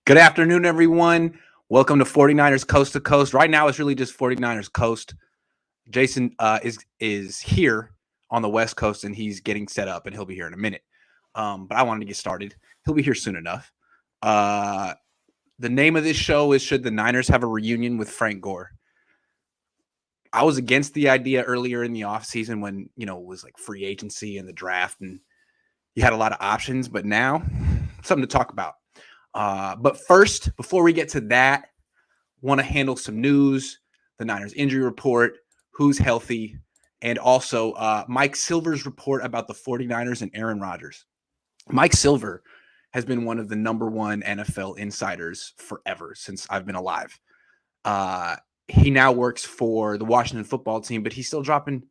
Good afternoon, everyone. Welcome to 49ers Coast to Coast. Right now, it's really just 49ers Coast. Jason is here on the West Coast, and he's getting set up, and he'll be here in a minute. But I wanted to get started. He'll be here soon enough. The name of this show is Should the Niners Have a Reunion with Frank Gore? I was against the idea earlier in the offseason when, it was like free agency and the draft, and you had a lot of options. But now, something to talk about. But first, before we get to that, want to handle some news, the Niners injury report, who's healthy, and also Mike Silver's report about the 49ers and Aaron Rodgers. Mike Silver has been one of the number one NFL insiders forever since I've been alive. He now works for the Washington football team, but he's still dropping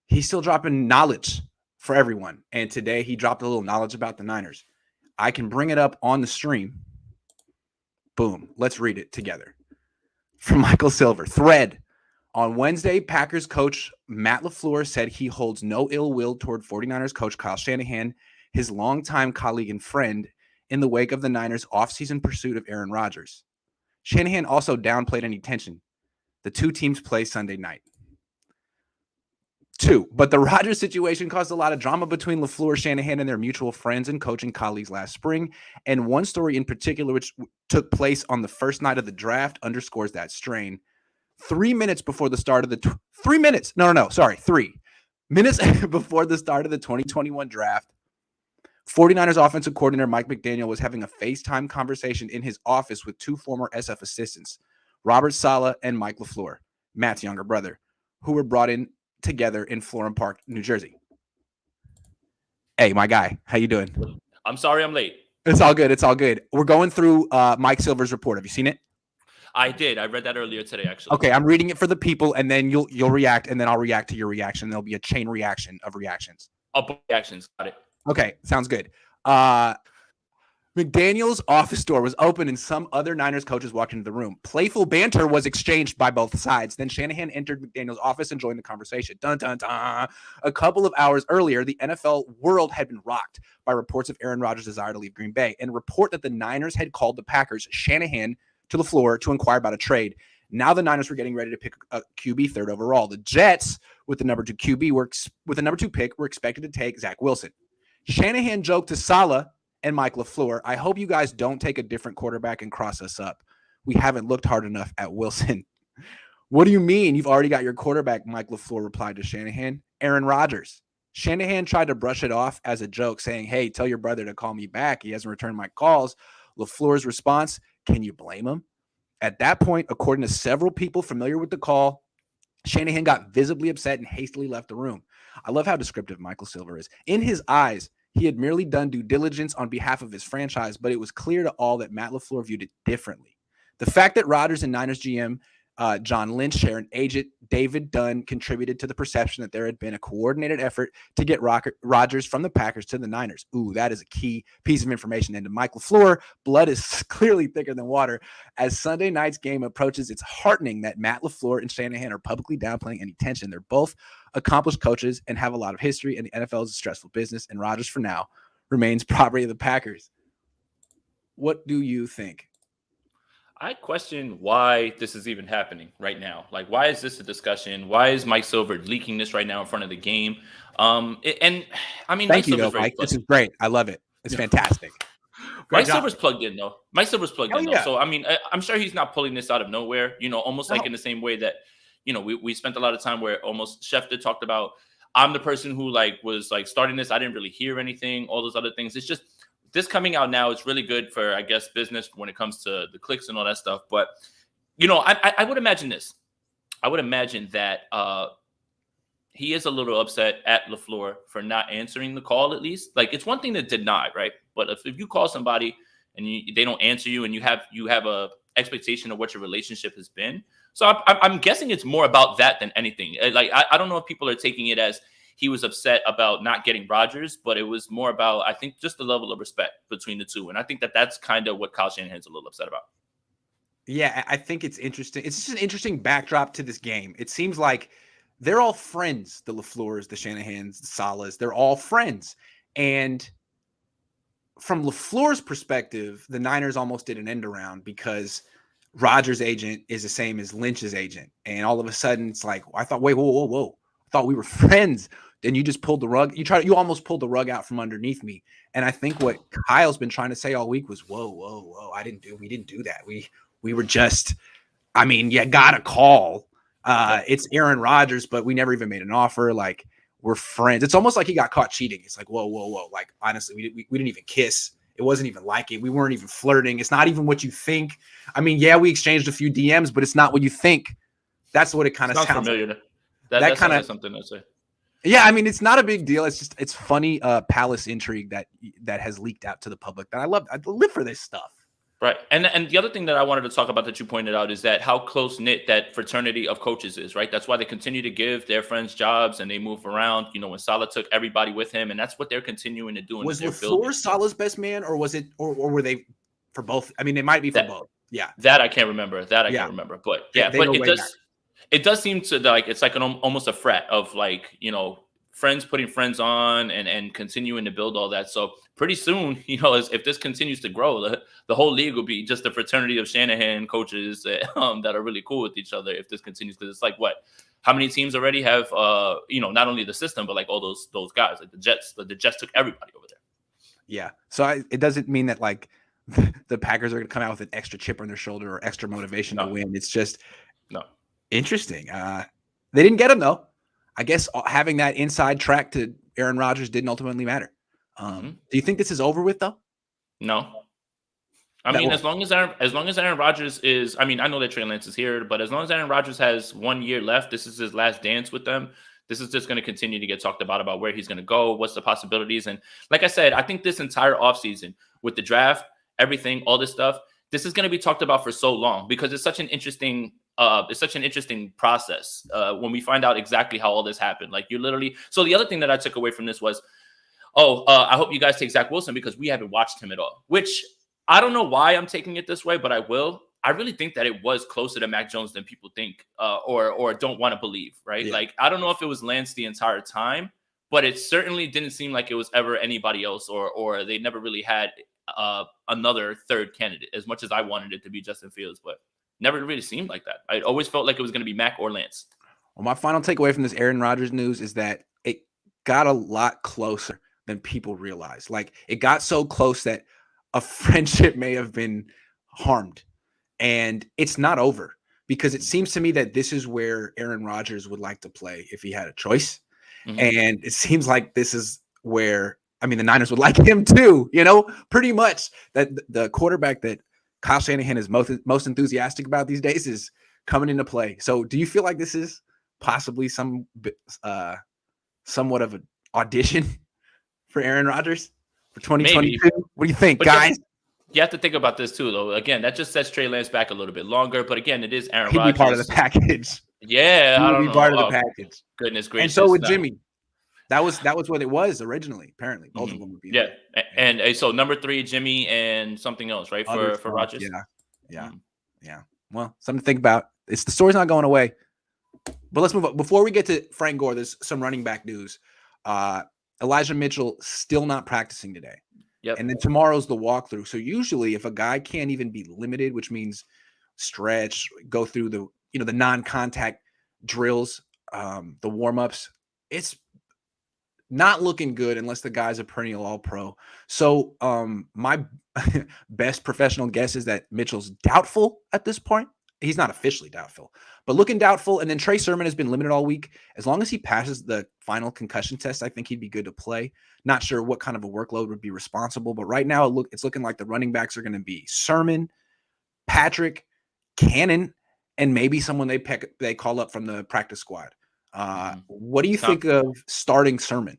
knowledge for everyone. And today he dropped a little knowledge about the Niners. I can bring it up on the stream. Boom. Let's read it together. From Michael Silver. Thread. On Wednesday, Packers coach Matt LaFleur said he holds no ill will toward 49ers coach Kyle Shanahan, his longtime colleague and friend, in the wake of the Niners' offseason pursuit of Aaron Rodgers. Shanahan also downplayed any tension. The two teams play Sunday night. 2. But the Rodgers situation caused a lot of drama between LaFleur, Shanahan, and their mutual friends and coaching colleagues last spring. And one story in particular, which took place on the first night of the draft, underscores that strain. 3 minutes before the start of the 3 minutes. No. Sorry, 3 minutes before the start of the 2021 draft, 49ers offensive coordinator Mike McDaniel was having a FaceTime conversation in his office with two former SF assistants, Robert Saleh and Mike LaFleur, Matt's younger brother, who were brought in together in Florham Park, New Jersey. Hey, my guy, how you doing? I'm sorry I'm late. It's all good. We're going through Mike Silver's report. Have you seen it? I did. I read that earlier today, actually. Okay, I'm reading it for the people, and then you'll react, and then I'll react to your reaction. There'll be a chain reaction of reactions. Reactions. Got it. Okay, sounds good. McDaniel's office door was open and some other Niners coaches walked into the room. Playful banter was exchanged by both sides. Then Shanahan entered McDaniel's office and joined the conversation. Dun, dun, dun. A couple of hours earlier, the NFL world had been rocked by reports of Aaron Rodgers' desire to leave Green Bay and a report that the Niners had called the Packers, Shanahan, to LaFleur to inquire about a trade. Now the Niners were getting ready to pick a QB third overall. The Jets, with the number 2 QB, with the number 2 pick, were expected to take Zach Wilson. Shanahan joked to Saleh and Mike LaFleur, I hope you guys don't take a different quarterback and cross us up. We haven't looked hard enough at Wilson. What do you mean? You've already got your quarterback, Mike LaFleur replied to Shanahan. Aaron Rodgers. Shanahan tried to brush it off as a joke, saying, hey, tell your brother to call me back. He hasn't returned my calls. LaFleur's response, can you blame him? At that point, according to several people familiar with the call, Shanahan got visibly upset and hastily left the room. I love how descriptive Michael Silver is. In his eyes, he had merely done due diligence on behalf of his franchise, but it was clear to all that Matt LaFleur viewed it differently. The fact that Rodgers and Niners GM John Lynch share an agent, David Dunn, contributed to the perception that there had been a coordinated effort to get Rodgers from the Packers to the Niners. Ooh, that is a key piece of information. And to Mike LaFleur, blood is clearly thicker than water. As Sunday night's game approaches, it's heartening that Matt LaFleur and Shanahan are publicly downplaying any tension. They're both accomplished coaches and have a lot of history, and the NFL is a stressful business, and Rodgers, for now, remains property of the Packers. What do you think? I question why this is even happening right now. Like, why is this a discussion? Why is Mike Silver leaking this right now in front of the game? And I mean, thank you, though, Mike. This is great. I love it. It's fantastic. Mike Silver's plugged in, though. Yeah. So, I mean, I'm sure he's not pulling this out of nowhere, almost like in the same way that, we spent a lot of time where almost Schefter talked about, I'm the person who was starting this. I didn't really hear anything, all those other things. It's just this coming out now. It's really good for, I guess, business when it comes to the clicks and all that stuff. But, I would imagine this. I would imagine that he is a little upset at LaFleur for not answering the call, at least. Like, it's one thing to deny, right? But if you call somebody and they don't answer you and you have a expectation of what your relationship has been. So I'm guessing it's more about that than anything. I don't know if people are taking it as he was upset about not getting Rodgers, but it was more about, I think, just the level of respect between the two. And I think that's kind of what Kyle Shanahan's a little upset about. Yeah, I think it's interesting. It's just an interesting backdrop to this game. It seems like they're all friends, the LaFleurs, the Shanahans, the Salehs. They're all friends. And from LaFleur's perspective, the Niners almost did an end around because Rodgers' agent is the same as Lynch's agent. And all of a sudden it's like, I thought, wait, whoa. I thought we were friends. Then you just pulled the rug. You almost pulled the rug out from underneath me. And I think what Kyle's been trying to say all week was, whoa. We didn't do that. We were just, I mean, you got a call. It's Aaron Rodgers, but we never even made an offer. Like, we're friends. It's almost like he got caught cheating. It's like, whoa. Like, honestly, we didn't even kiss. It wasn't even like it. We weren't even flirting. It's not even what you think. I mean, yeah, we exchanged a few DMs, but it's not what you think. That's what it kind of sounds familiar. Like. That kind of something to say. Yeah, I mean, it's not a big deal. It's funny palace intrigue that has leaked out to the public that I love. I live for this stuff. Right. And the other thing that I wanted to talk about that you pointed out is that how close-knit that fraternity of coaches is, right? That's why they continue to give their friends jobs and they move around. You know, when Saleh took everybody with him, and that's what they're continuing to do. Was LaFleur Saleh's best man, or was it, or were they for both? I mean, they might be for both. Yeah. That I can't remember. Can't remember. But yeah, but it does seem to, like, it's like almost a frat of, like, you know, friends putting friends on and continuing to build all that. So pretty soon, you know, if this continues to grow, the whole league will be just a fraternity of Shanahan coaches that are really cool with each other if this continues. Because it's like, how many teams already have, you know, not only the system, but like all those guys, like the Jets. The Jets took everybody over there. Yeah. So it doesn't mean that, like, the Packers are going to come out with an extra chip on their shoulder or extra motivation to win. It's just interesting. They didn't get him, though. I guess having that inside track to Aaron Rodgers didn't ultimately matter. Do you think this is over with, though? No. I mean, as long as Aaron Rodgers is, I mean, I know that Trey Lance is here, but as long as Aaron Rodgers has 1 year left, this is his last dance with them. This is just going to continue to get talked about where he's going to go, what's the possibilities. And like I said, I think this entire offseason with the draft, everything, all this stuff, this is going to be talked about for so long because it's such an interesting process when we find out exactly how all this happened. Like, you literally. So the other thing that I took away from this was, I hope you guys take Zach Wilson because we haven't watched him at all. Which I don't know why I'm taking it this way, but I will. I really think that it was closer to Mac Jones than people think or don't want to believe. Right? Yeah. Like, I don't know if it was Lance the entire time, but it certainly didn't seem like it was ever anybody else or they never really had another third candidate. As much as I wanted it to be Justin Fields, but never really seemed like that. I always felt like it was going to be Mac or Lance. Well, my final takeaway from this Aaron Rodgers news is that it got a lot closer than people realize. Like, it got so close that a friendship may have been harmed. And it's not over because it seems to me that this is where Aaron Rodgers would like to play if he had a choice. Mm-hmm. And it seems like this is where, I mean, the Niners would like him too, you know, pretty much. That the quarterback that Kyle Shanahan is most enthusiastic about these days is coming into play. So do you feel like this is possibly somewhat of an audition for Aaron Rodgers for 2022? Maybe. What do you think, guys? You have to think about this too, though. Again, that just sets Trey Lance back a little bit longer. But again, it is Aaron Rodgers. He'd be part of the package. Yeah, I don't know. Part of the package. Goodness gracious. And so would Jimmy. That was what it was originally. Apparently, both of them would be. Yeah, and so number 3, Jimmy, and something else, right, for Rodgers. Yeah. Well, something to think about. The story's not going away. But let's move on. Before we get to Frank Gore, there's some running back news. Elijah Mitchell still not practicing today. Yep. And then tomorrow's the walkthrough. So usually, if a guy can't even be limited, which means stretch, go through the non-contact drills, the warm-ups, it's not looking good unless the guy's a perennial All-Pro. So my best professional guess is that Mitchell's doubtful at this point. He's not officially doubtful, but looking doubtful. And then Trey Sermon has been limited all week. As long as he passes the final concussion test, I think he'd be good to play. Not sure what kind of a workload would be responsible, but right now it's looking like the running backs are going to be Sermon, Patrick, Cannon, and maybe someone they call up from the practice squad. What do you think of starting Sermon?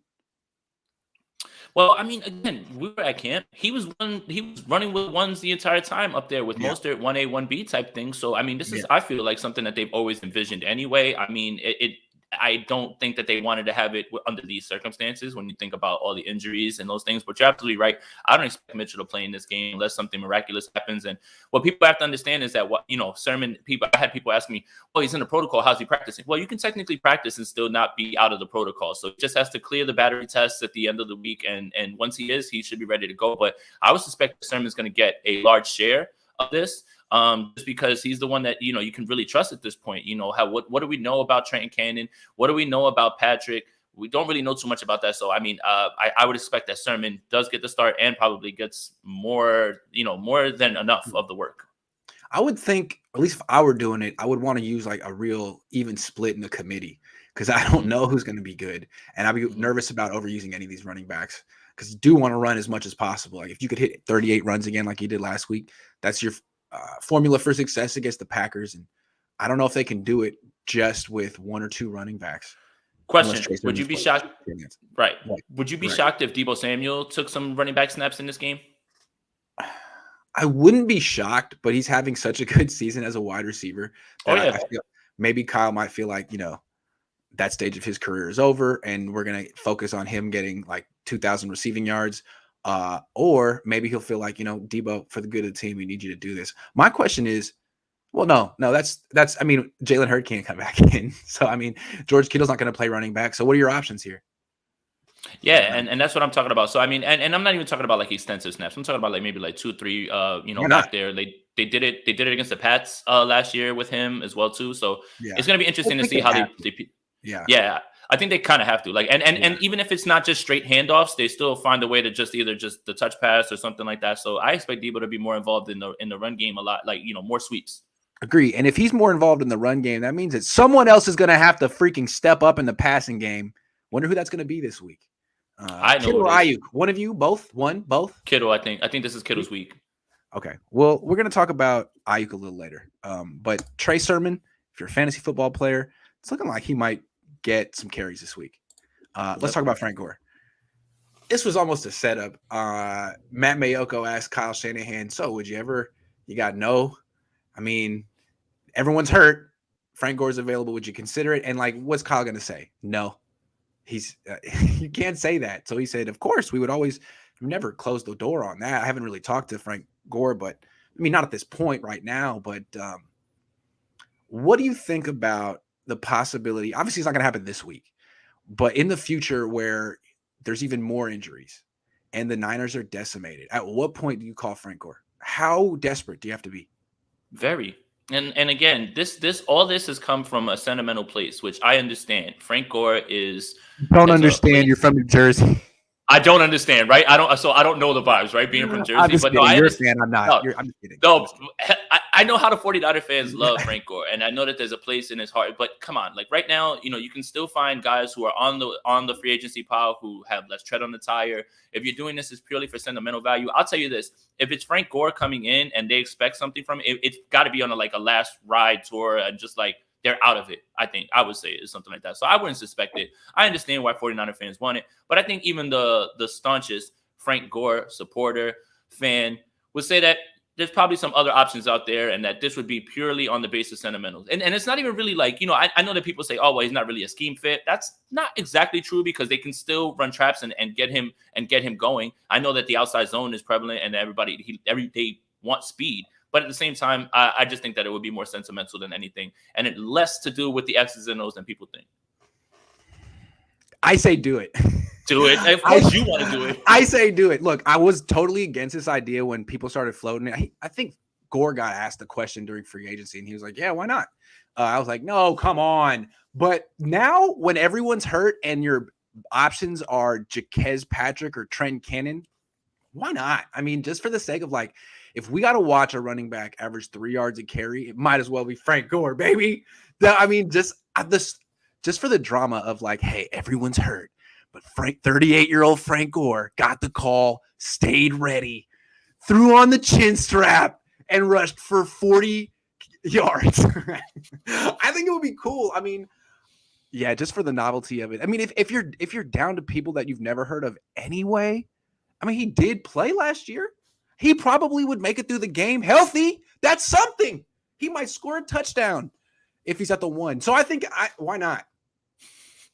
Well, I mean, again, we were at camp. He was running with ones the entire time up there with Mostert 1A, 1B type thing. So, I mean, this is, I feel like, something that they've always envisioned anyway. I mean, I don't think that they wanted to have it under these circumstances when you think about all the injuries and those things. But you're absolutely right. I don't expect Mitchell to play in this game unless something miraculous happens. And what people have to understand is that Sermon, I had people ask me, "Oh, he's in the protocol. How's he practicing?" Well, you can technically practice and still not be out of the protocol. So he just has to clear the battery tests at the end of the week, and once he is, he should be ready to go. But I would suspect Sermon's going to get a large share of this. Just because he's the one that, you can really trust at this point. What do we know about Trenton Cannon? What do we know about Patrick? We don't really know too much about that. So, I mean, I would expect that Sermon does get the start and probably gets more than enough of the work. I would think, at least if I were doing it, I would want to use like a real even split in the committee because I don't know who's going to be good. And I'd be nervous about overusing any of these running backs because you do want to run as much as possible. Like if you could hit 38 runs again like you did last week, that's your formula for success against the Packers. And I don't know if they can do it just with one or two running backs. Question: would you be shocked? Right. Would you be shocked if Deebo Samuel took some running back snaps in this game? I wouldn't be shocked, but he's having such a good season as a wide receiver that I feel maybe Kyle might feel like, that stage of his career is over and we're going to focus on him getting like 2,000 receiving yards. Or maybe he'll feel like, Deebo, for the good of the team, we need you to do this. My question is, well, no, I mean, Jalen Hurd can't come back in. So, I mean, George Kittle's not going to play running back. So what are your options here? Yeah, and that's what I'm talking about. So, I mean, and I'm not even talking about like extensive snaps. I'm talking about like maybe like 2 or 3, back there. They did it against the Pats last year with him as well too. So it's going to be interesting to see how they yeah. I think they kind of have to and even if it's not just straight handoffs, they still find a way to just either just the touch pass or something like that. So I expect Deebo to be more involved in the run game a lot, more sweeps. Agree. And if he's more involved in the run game, that means that someone else is going to have to freaking step up in the passing game. Wonder who that's going to be this week. I know. Kittle or Aiyuk? One of you? Both? Both? Kittle, I think this is Kittle's week. Okay. Well, we're going to talk about Aiyuk a little later. But Trey Sermon, if you're a fantasy football player, it's looking like he might get some carries this week. Let's talk about Frank Gore. This was almost a setup. Matt Mayoko asked Kyle Shanahan, so would you ever, you got no? I mean, everyone's hurt. Frank Gore's available. Would you consider it? And what's Kyle going to say? No. He's you can't say that. So he said, of course, we've never closed the door on that. I haven't really talked to Frank Gore, but I mean, not at this point right now, but what do you think about the possibility? Obviously, it's not going to happen this week, but in the future where there's even more injuries and the Niners are decimated, at what point do you call Frank Gore? How desperate do you have to be? Very. And again, all this has come from a sentimental place, which I understand. Frank Gore is. Don't understand. You're from New Jersey. I don't understand, right? I don't know the vibes, right? Being from Jersey, but no, you're a fan. I'm not. No, I'm just kidding. No, I know how the 49er fans love Frank Gore, and I know that there's a place in his heart. But come on, right now, you can still find guys who are on the free agency pile who have less tread on the tire. If you're doing this is purely for sentimental value, I'll tell you this: if it's Frank Gore coming in and they expect something from it, it's got to be on a last ride tour and just they're out of it. I think I would say it's something like that. So I wouldn't suspect it. I understand why 49er fans want it, but I think even the staunchest Frank Gore supporter fan would say that there's probably some other options out there and that this would be purely on the basis of sentimentals. And it's not even really I know that people say, oh, well, he's not really a scheme fit. That's not exactly true because they can still run traps and get him going. I know that the outside zone is prevalent and they want speed. But at the same time, I just think that it would be more sentimental than anything. And it less to do with the X's and O's than people think. I say do it. Do it. Of course you want to do it. I say do it. Look, I was totally against this idea when people started floating it. I think Gore got asked the question during free agency, and he was like, yeah, why not? I was like, no, come on. But now when everyone's hurt and your options are Jaquez Patrick or Trent Cannon, why not? I mean, just for the sake of if we got to watch a running back average 3 yards a carry, it might as well be Frank Gore, baby. I mean, just for the drama of hey, everyone's hurt, but 38-year-old Frank Gore got the call, stayed ready, threw on the chin strap, and rushed for 40 yards. I think it would be cool. I mean, yeah, just for the novelty of it. I mean, if you're down to people that you've never heard of anyway, I mean, he did play last year. He probably would make it through the game healthy. That's something. He might score a touchdown if he's at the 1. So I think, why not?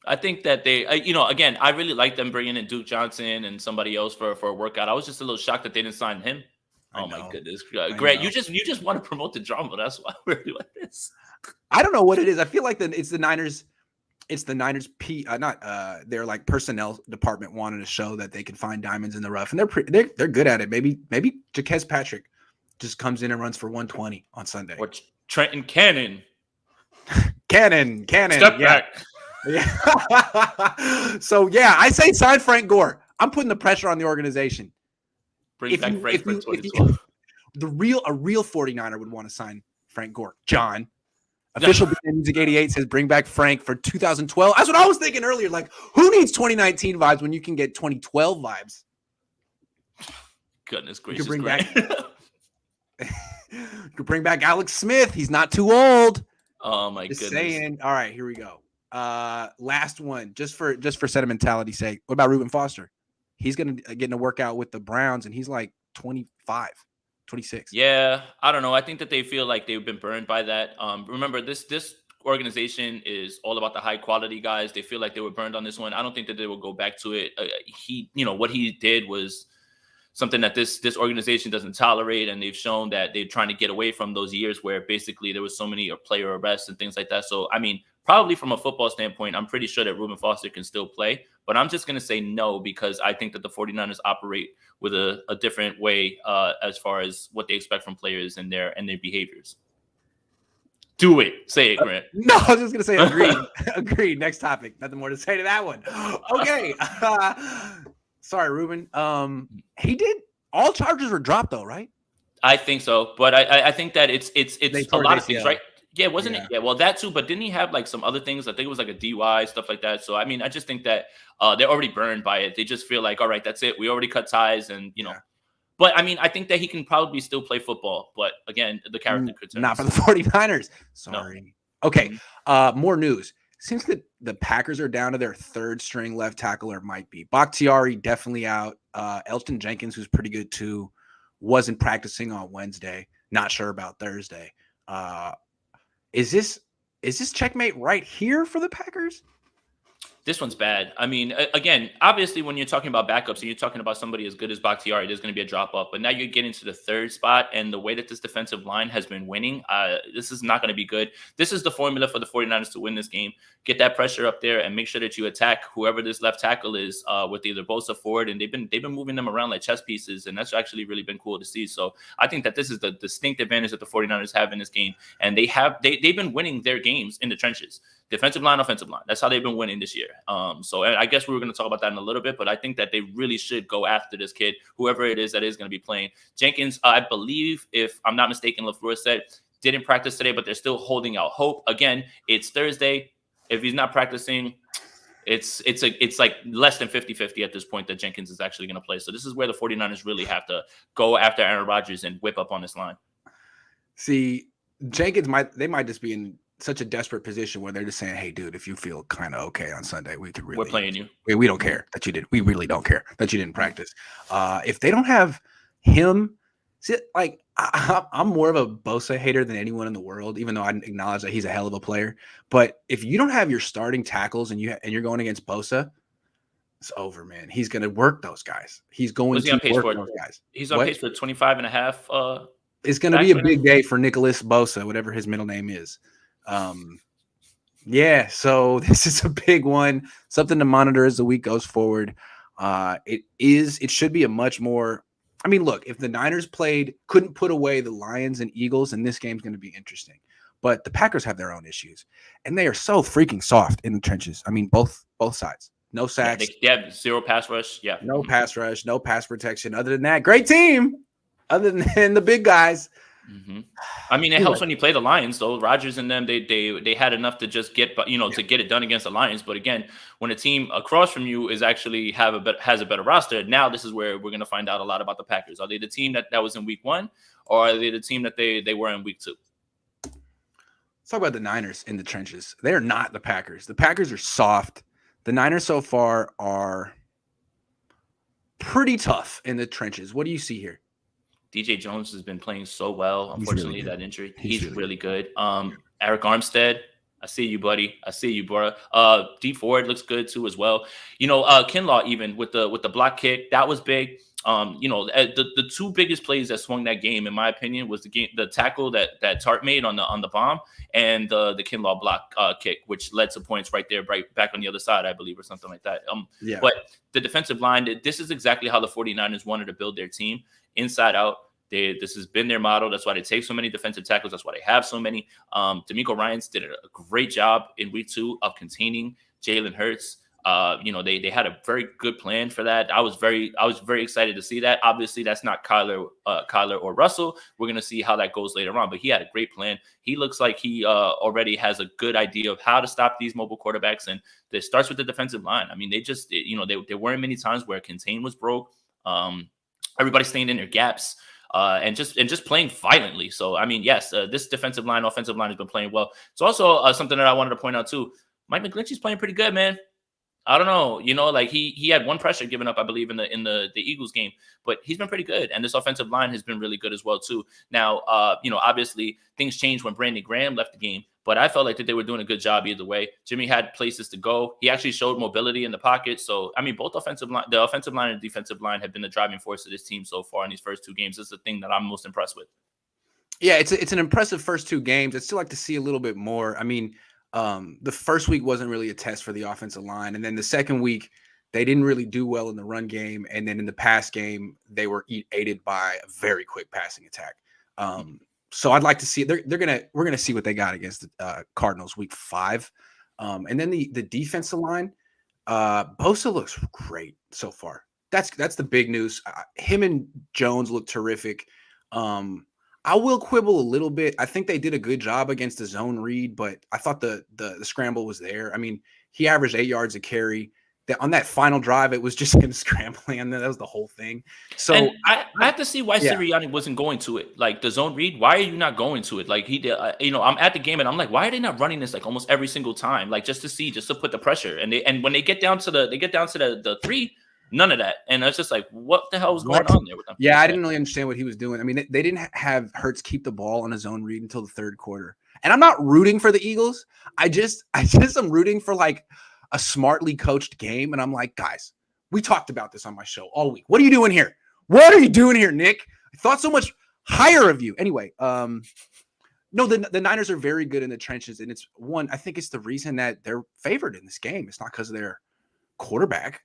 I think that they, again, I really like them bringing in Duke Johnson and somebody else for a workout. I was just a little shocked that they didn't sign him. I Oh my know. goodness, I Grant, know. you just want to promote the drama. That's why we're doing this. I don't know what it is. I feel like it's the Niners. It's the Niners their like personnel department wanted to show that they can find diamonds in the rough, and they're good at it. Maybe Jaquez Patrick just comes in and runs for 120 on Sunday. Or Trenton Cannon. Cannon. Step back. Yeah. So yeah, I say sign Frank Gore. I'm putting the pressure on the organization. Bring back Frank for 2012. A real 49er would want to sign Frank Gore. John. Official Music 88 says bring back Frank for 2012. That's what I was thinking earlier. Like, who needs 2019 vibes when you can get 2012 vibes? Goodness gracious. You could bring back Alex Smith. He's not too old. Oh my Just goodness. Saying. All right, here we go. Last one, just for sentimentality's sake. What about Reuben Foster? He's gonna get in a workout with the Browns, and he's like 25. 26. Yeah, I don't know. I think that they feel like they've been burned by that. Remember, this organization is all about the high quality guys. They feel like they were burned on this one. I don't think that they will go back to it. What he did was something that this organization doesn't tolerate, and they've shown that they're trying to get away from those years where basically there was so many player arrests and things like that. So, I mean, probably from a football standpoint, I'm pretty sure that Reuben Foster can still play, but I'm just going to say no because I think that the 49ers operate with a different way as far as what they expect from players and their behaviors. Do it. Say it, Grant. No, I was just going to say agreed. Agreed. Next topic. Nothing more to say to that one. Okay. Sorry, Reuben. He did. All charges were dropped, though, right? I think so, but I think that it's a lot of things, right? Yeah, wasn't it? Yeah, well, that too. But didn't he have like some other things? I think it was like a DUI, stuff like that. So I mean, I just think that they're already burned by it. They just feel like, all right, that's it. We already cut ties, and you know. But I mean, I think that he can probably still play football. But again, the character concerns. Not for the 49ers. Sorry. No. Okay. More news. Seems that the Packers are down to their third string left tackle, or might be. Bakhtiari definitely out. Elton Jenkins, who's pretty good too, wasn't practicing on Wednesday. Not sure about Thursday. Is this checkmate right here for the Packers? This one's bad. I mean, again, obviously, when you're talking about backups and you're talking about somebody as good as Bakhtiari, there's going to be a drop off. But now you're getting to the third spot, and the way that this defensive line has been winning, this is not going to be good. This is the formula for the 49ers to win this game. Get that pressure up there and make sure that you attack whoever this left tackle is with either Bosa Ford, and they've been moving them around like chess pieces, and that's actually really been cool to see. So I think that this is the distinct advantage that the 49ers have in this game, and they've been winning their games in the trenches. Defensive line, offensive line. That's how they've been winning this year. So I guess we were going to talk about that in a little bit, but I think that they really should go after this kid, whoever it is that is going to be playing. Jenkins, I believe, if I'm not mistaken, LaFleur said, didn't practice today, but they're still holding out hope. Again, it's Thursday. If he's not practicing, it's like less than 50-50 at this point that Jenkins is actually going to play. So this is where the 49ers really have to go after Aaron Rodgers and whip up on this line. See, Jenkins might just be in such a desperate position where they're just saying, hey, dude, if you feel kind of okay on Sunday, we're playing you. We don't care that you did. We really don't care that you didn't practice. If they don't have him, see, like I'm more of a Bosa hater than anyone in the world, even though I acknowledge that he's a hell of a player. But if you don't have your starting tackles and you're going against Bosa, it's over, man. He's going to work those guys. He's going to work those guys. He's on pace for 25.5. It's going to be a big day for Nicholas Bosa, whatever his middle name is. So this is a big one, something to monitor as the week goes forward. It should be a much more, I mean, look, if the Niners couldn't put away the Lions and Eagles, and this game's going to be interesting, but the Packers have their own issues and they are so freaking soft in the trenches. I mean, both sides, no sacks. They have zero pass rush. Yeah. No pass rush, no pass protection. Other than that, great team. Other than the big guys. Mm-hmm. I mean, it helps when you play the Lions, though. Rodgers and them, they had enough to just get, to get it done against the Lions. But again, when a team across from you is actually has a better roster, now this is where we're going to find out a lot about the Packers. Are they the team that was in week 1, or are they the team that they were in week 2? Let's talk about the Niners in the trenches. They are not the Packers. The Packers are soft. The Niners so far are pretty tough in the trenches. What do you see here? DJ Jones has been playing so well. Unfortunately, that injury, he's really good. Eric Armstead, I see you, buddy. I see you, bro. D Ford looks good too as well. Kinlaw even with the block kick, that was big. The two biggest plays that swung that game, in my opinion, was the tackle that Tart made on the bomb, and the Kinlaw block kick, which led to points right there, right back on the other side, I believe, or something like that. But the defensive line, this is exactly how the 49ers wanted to build their team, inside out. This has been their model. That's why they take so many defensive tackles. That's why they have so many. D'Amico Ryans did a great job in week 2 of containing Jalen Hurts. They had a very good plan for that. I was very excited to see that. Obviously, that's not Kyler or Russell. We're gonna see how that goes later on. But he had a great plan. He looks like he already has a good idea of how to stop these mobile quarterbacks, and it starts with the defensive line. I mean, there weren't many times where contain was broke. Everybody staying in their gaps. And just playing violently. So, I mean, yes, this offensive line has been playing well. It's also something that I wanted to point out too. Mike McGlinchey's playing pretty good, man. I don't know, he had one pressure given up, I believe, in the Eagles game, but he's been pretty good, and this offensive line has been really good as well too. Now, obviously things changed when Brandon Graham left the game, but I felt like that they were doing a good job either way. Jimmy had places to go. He actually showed mobility in the pocket. So, I mean, both the offensive line and the defensive line have been the driving force of this team so far in these first 2 games. This is the thing that I'm most impressed with. Yeah, it's an impressive first 2 games. I'd still like to see a little bit more. I mean, the first week wasn't really a test for the offensive line, and then the second week they didn't really do well in the run game, and then in the pass game they were aided by a very quick passing attack. So I'd like to see we're gonna see what they got against the Cardinals week 5, and then the defensive line. Bosa looks great so far. That's the big news. Him and Jones look terrific. I will quibble a little bit. I think they did a good job against the zone read, but I thought the scramble was there. I mean, he averaged 8 yards a carry. On that final drive, it was just him scrambling, and that was the whole thing. So and I have to see why Sirianni wasn't going to it. Like the zone read, why are you not going to it? Like he did. I'm at the game and I'm like, why are they not running this like almost every single time? Like just to put the pressure. And when they get down to the 3, none of that. And it's just like, what the hell was going on there with them? Yeah, I didn't really understand what he was doing. I mean, they didn't have Hurts keep the ball on a zone read until the 3rd quarter. And I'm not rooting for the Eagles. I just am rooting for like a smartly coached game. And I'm like, guys, we talked about this on my show all week. What are you doing here? What are you doing here, Nick? I thought so much higher of you. Anyway, no, the Niners are very good in the trenches. And I think it's the reason that they're favored in this game. It's not because of their quarterback.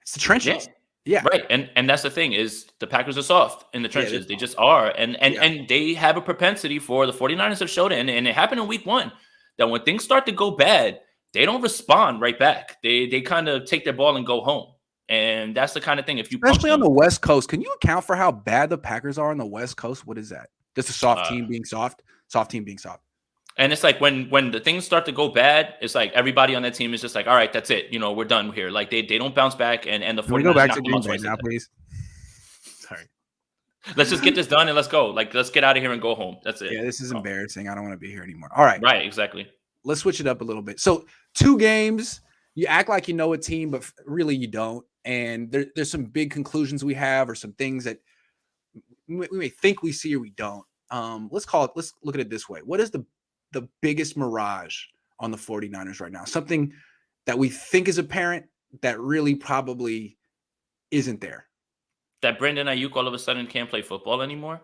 It's the trenches. Yeah. Right. And that's the thing is the Packers are soft in the trenches. Yeah, they just are. And they have a propensity for the 49ers have showed it. And it happened in week 1 that when things start to go bad, they don't respond right back. They kind of take their ball and go home. And that's the kind of thing. Especially on the West Coast, can you account for how bad the Packers are on the West Coast? What is that? Just a soft team being soft? Soft team being soft. And it's like when the things start to go bad, it's like everybody on that team is just like, all right, that's it. We're done here. Like they don't bounce back. And the 49ers go back to Green Bay now, please. Sorry. Let's just get this done and let's go. Like, let's get out of here and go home. That's it. Yeah, this is embarrassing. I don't want to be here anymore. All right. Right, exactly. Let's switch it up a little bit. So 2 games, you act like you know a team, but really you don't. And there's some big conclusions we have or some things that we may think we see or we don't. Let's look at it this way. What is the biggest mirage on the 49ers right now? Something that we think is apparent that really probably isn't there. That Brandon Aiyuk all of a sudden can't play football anymore.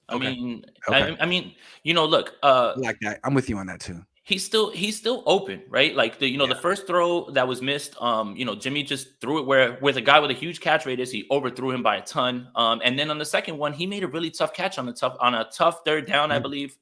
Okay. I mean, look, like that. I'm with you on that too. He's still open, right? Like the first throw that was missed, Jimmy just threw it with a guy with a huge catch radius. He overthrew him by a ton. And then on the second one, he made a really tough catch on a tough 3rd down, I believe.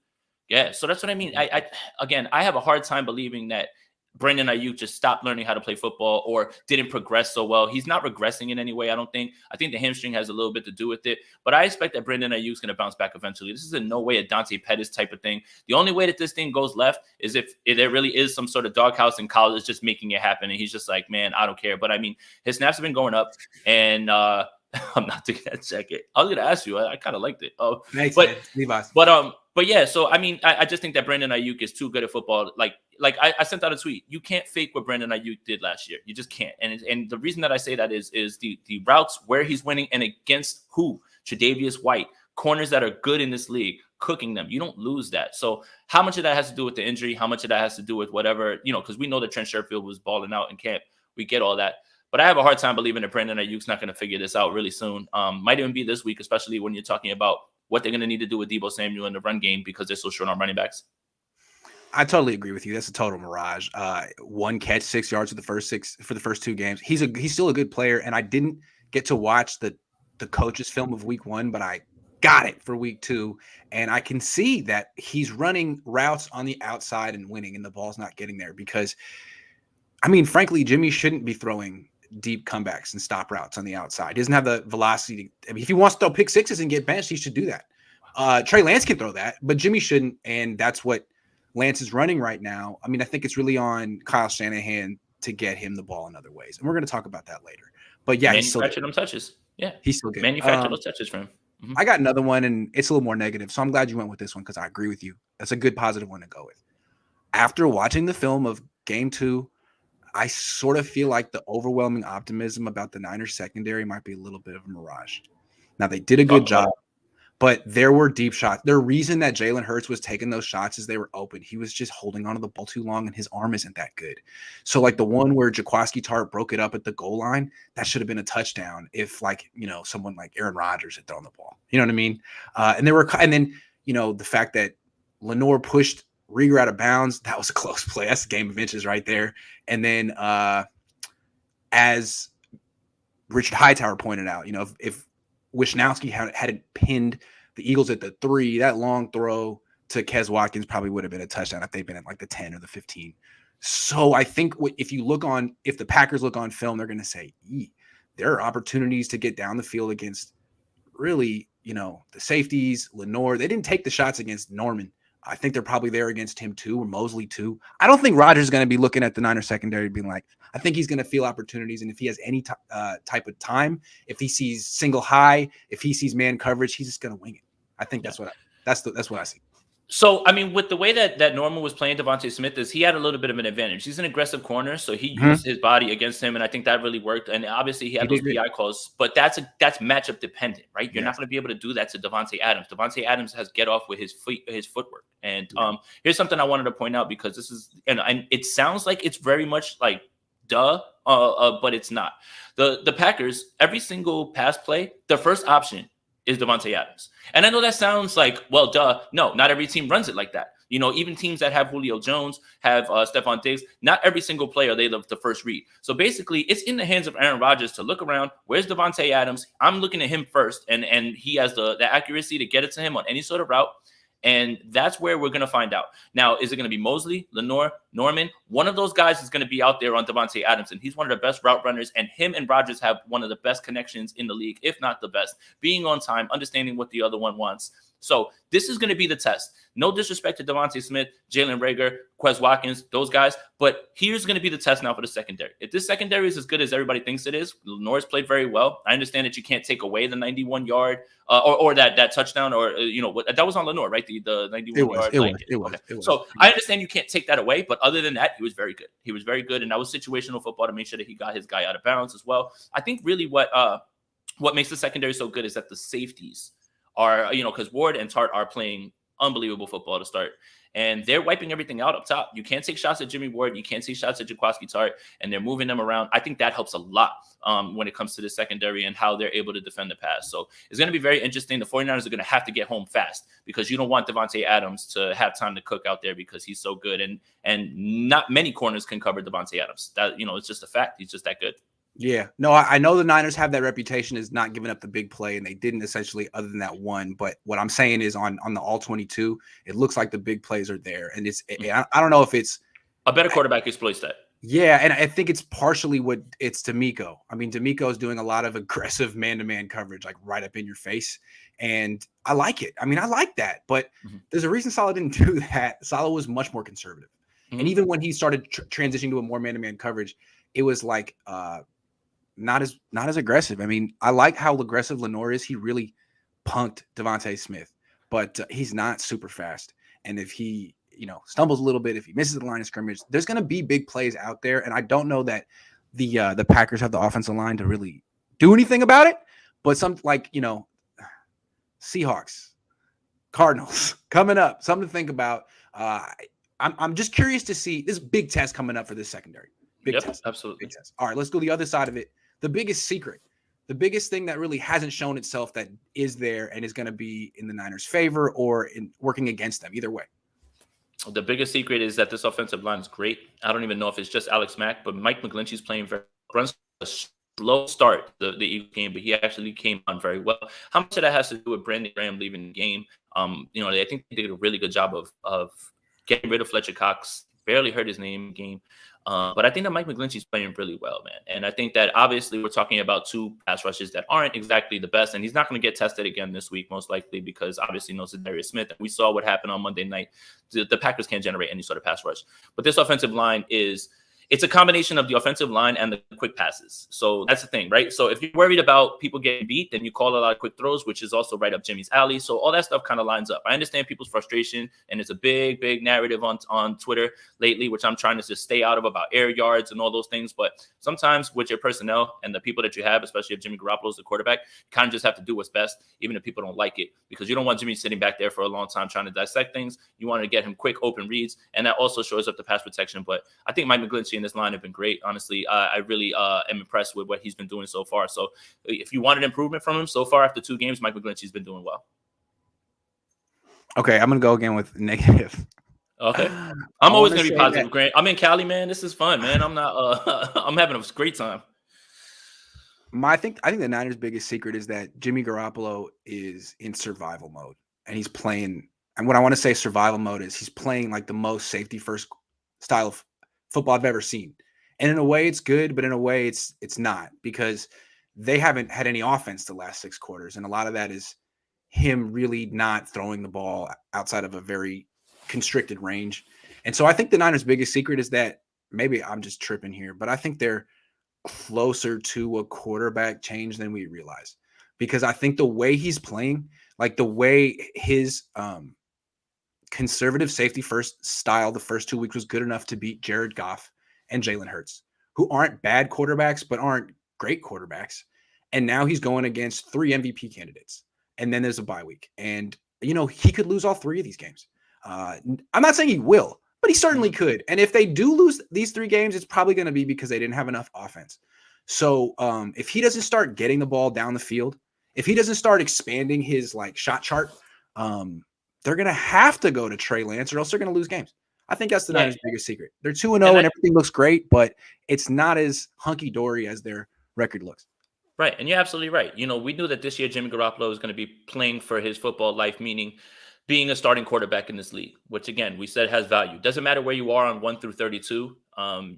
Yeah, so that's what I mean. I have a hard time believing that Brandon Aiyuk just stopped learning how to play football or didn't progress so well. He's not regressing in any way, I don't think. I think the hamstring has a little bit to do with it. But I expect that Brandon Aiyuk's going to bounce back eventually. This is in no way a Dante Pettis type of thing. The only way that this thing goes left is if there really is some sort of doghouse and college is just making it happen. And he's just like, man, I don't care. But I mean, his snaps have been going up. And I'm not taking that jacket. I was going to ask you. I kind of liked it. Thanks, Levi's. But yeah, so I mean, I just think that Brandon Aiyuk is too good at football. Like I sent out a tweet. You can't fake what Brandon Aiyuk did last year. You just can't. And the reason that I say that is the routes where he's winning and against who? Tre'Davious White, corners that are good in this league, cooking them. You don't lose that. So how much of that has to do with the injury? How much of that has to do with whatever, because we know that Trent Sherfield was balling out in camp. We get all that. But I have a hard time believing that Brandon Aiyuk's not going to figure this out really soon. Might even be this week, especially when you're talking about what they're going to need to do with Deebo Samuel in the run game because they're so short on running backs. I totally agree with you. That's a total mirage. 1 catch, 6 yards for the first 2 games. He's still a good player, and I didn't get to watch the coach's film of week 1, but I got it for week 2, and I can see that he's running routes on the outside and winning, and the ball's not getting there because, I mean, frankly, Jimmy shouldn't be throwing deep comebacks and stop routes on the outside. He doesn't have the velocity. I mean, if he wants to throw pick sixes and get benched, he should do that. Trey Lance can throw that, but Jimmy shouldn't, and that's what Lance is running right now. I mean, I think it's really on Kyle Shanahan to get him the ball in other ways, and we're going to talk about that later. But yeah, manufacture them touches. Yeah, he's still good. Manufacture those touches for him. Mm-hmm. I got another one, and it's a little more negative, so I'm glad you went with this one because I agree with you. That's a good positive one to go with. After watching the film of Game 2, I sort of feel like the overwhelming optimism about the Niners secondary might be a little bit of a mirage. Now, they did a good job, but there were deep shots. The reason that Jalen Hurts was taking those shots is they were open. He was just holding onto the ball too long, and his arm isn't that good. So, like the one where Jaquiski Tartt broke it up at the goal line, that should have been a touchdown if, someone like Aaron Rodgers had thrown the ball. You know what I mean? And then the fact that Lenore pushed Rieger out of bounds, that was a close play. That's a game of inches right there. And then as Richard Hightower pointed out, if Wisnowski hadn't pinned the Eagles at the 3, that long throw to Kes Watkins probably would have been a touchdown if they'd been at like the 10 or the 15. So I think if the Packers look on film, they're going to say, there are opportunities to get down the field against really, the safeties, Lenore. They didn't take the shots against Norman. I think they're probably there against him too, or Mosley too. I don't think Rodgers is going to be looking at the Niners secondary being like, I think he's going to feel opportunities. And if he has any type of time, if he sees single high, if he sees man coverage, he's just going to wing it. I think that's what I see. So, I mean, with the way that Norman was playing Devontae Smith he had a little bit of an advantage. He's an aggressive corner, so he used his body against him, and I think that really worked. And obviously, he had those PI calls, but that's matchup dependent, right? You're not going to be able to do that to Devontae Adams. Devontae Adams has get off with his footwork. And here's something I wanted to point out because this is, and it sounds like it's very much like but it's not. The Packers, every single pass play, their first option is Devontae Adams. And I know that sounds like, well, duh. No, not every team runs it like that. Even teams that have Julio Jones, have Stephon Diggs, not every single player they love the first read. So basically, it's in the hands of Aaron Rodgers to look around. Where's Devontae Adams? I'm looking at him first, and he has the accuracy to get it to him on any sort of route. And that's where we're going to find out. Now, is it going to be Mosley, Lenore, Norman? One of those guys is going to be out there on Devontae Adams, and he's one of the best route runners, and him and Rodgers have one of the best connections in the league, if not the best, being on time, understanding what the other one wants. So this is going to be the test. No disrespect to Devontae Smith, Jalen Reagor, Quez Watkins, those guys, but here's going to be the test now for the secondary. If this secondary is as good as everybody thinks it is, Lenore's played very well. I understand that you can't take away the 91-yard or that touchdown or, that was on Lenore, right? The 91-yard blanket. It was. So I understand you can't take that away, but other than that, he was very good. He was very good, and that was situational football to make sure that he got his guy out of bounds as well. I think really what makes the secondary so good is that the safeties are, because Ward and Tartt are playing unbelievable football to start, and they're wiping everything out up top. You can't take shots at Jimmy Ward. You can't take shots at Jaquiski Tartt, and they're moving them around. I think that helps a lot when it comes to the secondary and how they're able to defend the pass. So it's going to be very interesting. The 49ers are going to have to get home fast because you don't want Devontae Adams to have time to cook out there because he's so good, and not many corners can cover Devontae Adams. That, it's just a fact. He's just that good. Yeah, no, I know the Niners have that reputation as not giving up the big play, and they didn't essentially other than that one. But what I'm saying is on the all-22, it looks like the big plays are there. And I don't know if it's a better quarterback exploits that. Yeah, and I think it's partially what it's D'Amico. I mean, D'Amico is doing a lot of aggressive man-to-man coverage, like right up in your face. And I like it. I mean, I like that. But there's a reason Saleh didn't do that. Saleh was much more conservative. And even when he started transitioning to a more man-to-man coverage, it was like not as aggressive. I mean, I like how aggressive Lenore is. He really punked Devontae Smith, but he's not super fast. And if he, stumbles a little bit, if he misses the line of scrimmage, there's going to be big plays out there. And I don't know that the Packers have the offensive line to really do anything about it. But Seahawks, Cardinals coming up. Something to think about. I'm just curious to see this big test coming up for this secondary. Big test. Absolutely. Big test. All right, let's go the other side of it. The biggest secret, the biggest thing that really hasn't shown itself that is there and is going to be in the Niners' favor or in working against them. Either way. The biggest secret is that this offensive line is great. I don't even know if it's just Alex Mack, but Mike McGlinchey's playing very runs a slow start the Eagles game, but he actually came on very well. How much of that has to do with Brandon Graham leaving the game? I think they did a really good job of getting rid of Fletcher Cox. Barely heard his name in the game. But I think that Mike McGlinchey's playing really well, man. And I think that obviously we're talking about two pass rushes that aren't exactly the best. And he's not going to get tested again this week, most likely, because obviously no Darius Smith. And we saw what happened on Monday night. The Packers can't generate any sort of pass rush. But this offensive line it's a combination of the offensive line and the quick passes. So that's the thing, right? So if you're worried about people getting beat, then you call a lot of quick throws, which is also right up Jimmy's alley. So all that stuff kind of lines up. I understand people's frustration, and it's a big, big narrative on Twitter lately, which I'm trying to just stay out of about air yards and all those things. But sometimes with your personnel and the people that you have, especially if Jimmy Garoppolo is the quarterback, you kind of just have to do what's best, even if people don't like it, because you don't want Jimmy sitting back there for a long time trying to dissect things. You want to get him quick open reads, and that also shows up the pass protection. But I think Mike McGlinchey and this line have been great. Honestly, I really am impressed with what he's been doing so far. So if you wanted improvement from him so far after 2 games, Mike McGlinchey's been doing well. Okay, I'm going to go again with negative. Okay. I'm always going to be positive, Grant. I'm in Cali, man. This is fun, man. I'm not I'm having a great time. I think the Niners' biggest secret is that Jimmy Garoppolo is in survival mode, and he's playing. And what I want to say survival mode is he's playing like the most safety first style of football I've ever seen. And in a way it's good, but in a way it's not, because they haven't had any offense the last 6 quarters. And a lot of that is him really not throwing the ball outside of a very constricted range. And so I think the Niners' biggest secret is that, maybe I'm just tripping here, but I think they're closer to a quarterback change than we realize, because I think the way he's playing, like the way his conservative safety first style the first 2 weeks was good enough to beat Jared Goff and Jalen Hurts, who aren't bad quarterbacks, but aren't great quarterbacks. And now he's going against 3 MVP candidates. And then there's a bye week. And, he could lose all 3 of these games. I'm not saying he will, but he certainly could. And if they do lose these 3 games, it's probably going to be because they didn't have enough offense. So if he doesn't start getting the ball down the field, if he doesn't start expanding his shot chart, they're going to have to go to Trey Lance, or else they're going to lose games. I think that's the Niners' biggest secret. They're 2-0 and everything looks great, but it's not as hunky-dory as their record looks. Right, and you're absolutely right. We knew that this year Jimmy Garoppolo was going to be playing for his football life, meaning being a starting quarterback in this league, which, again, we said has value. Doesn't matter where you are on 1 through 32.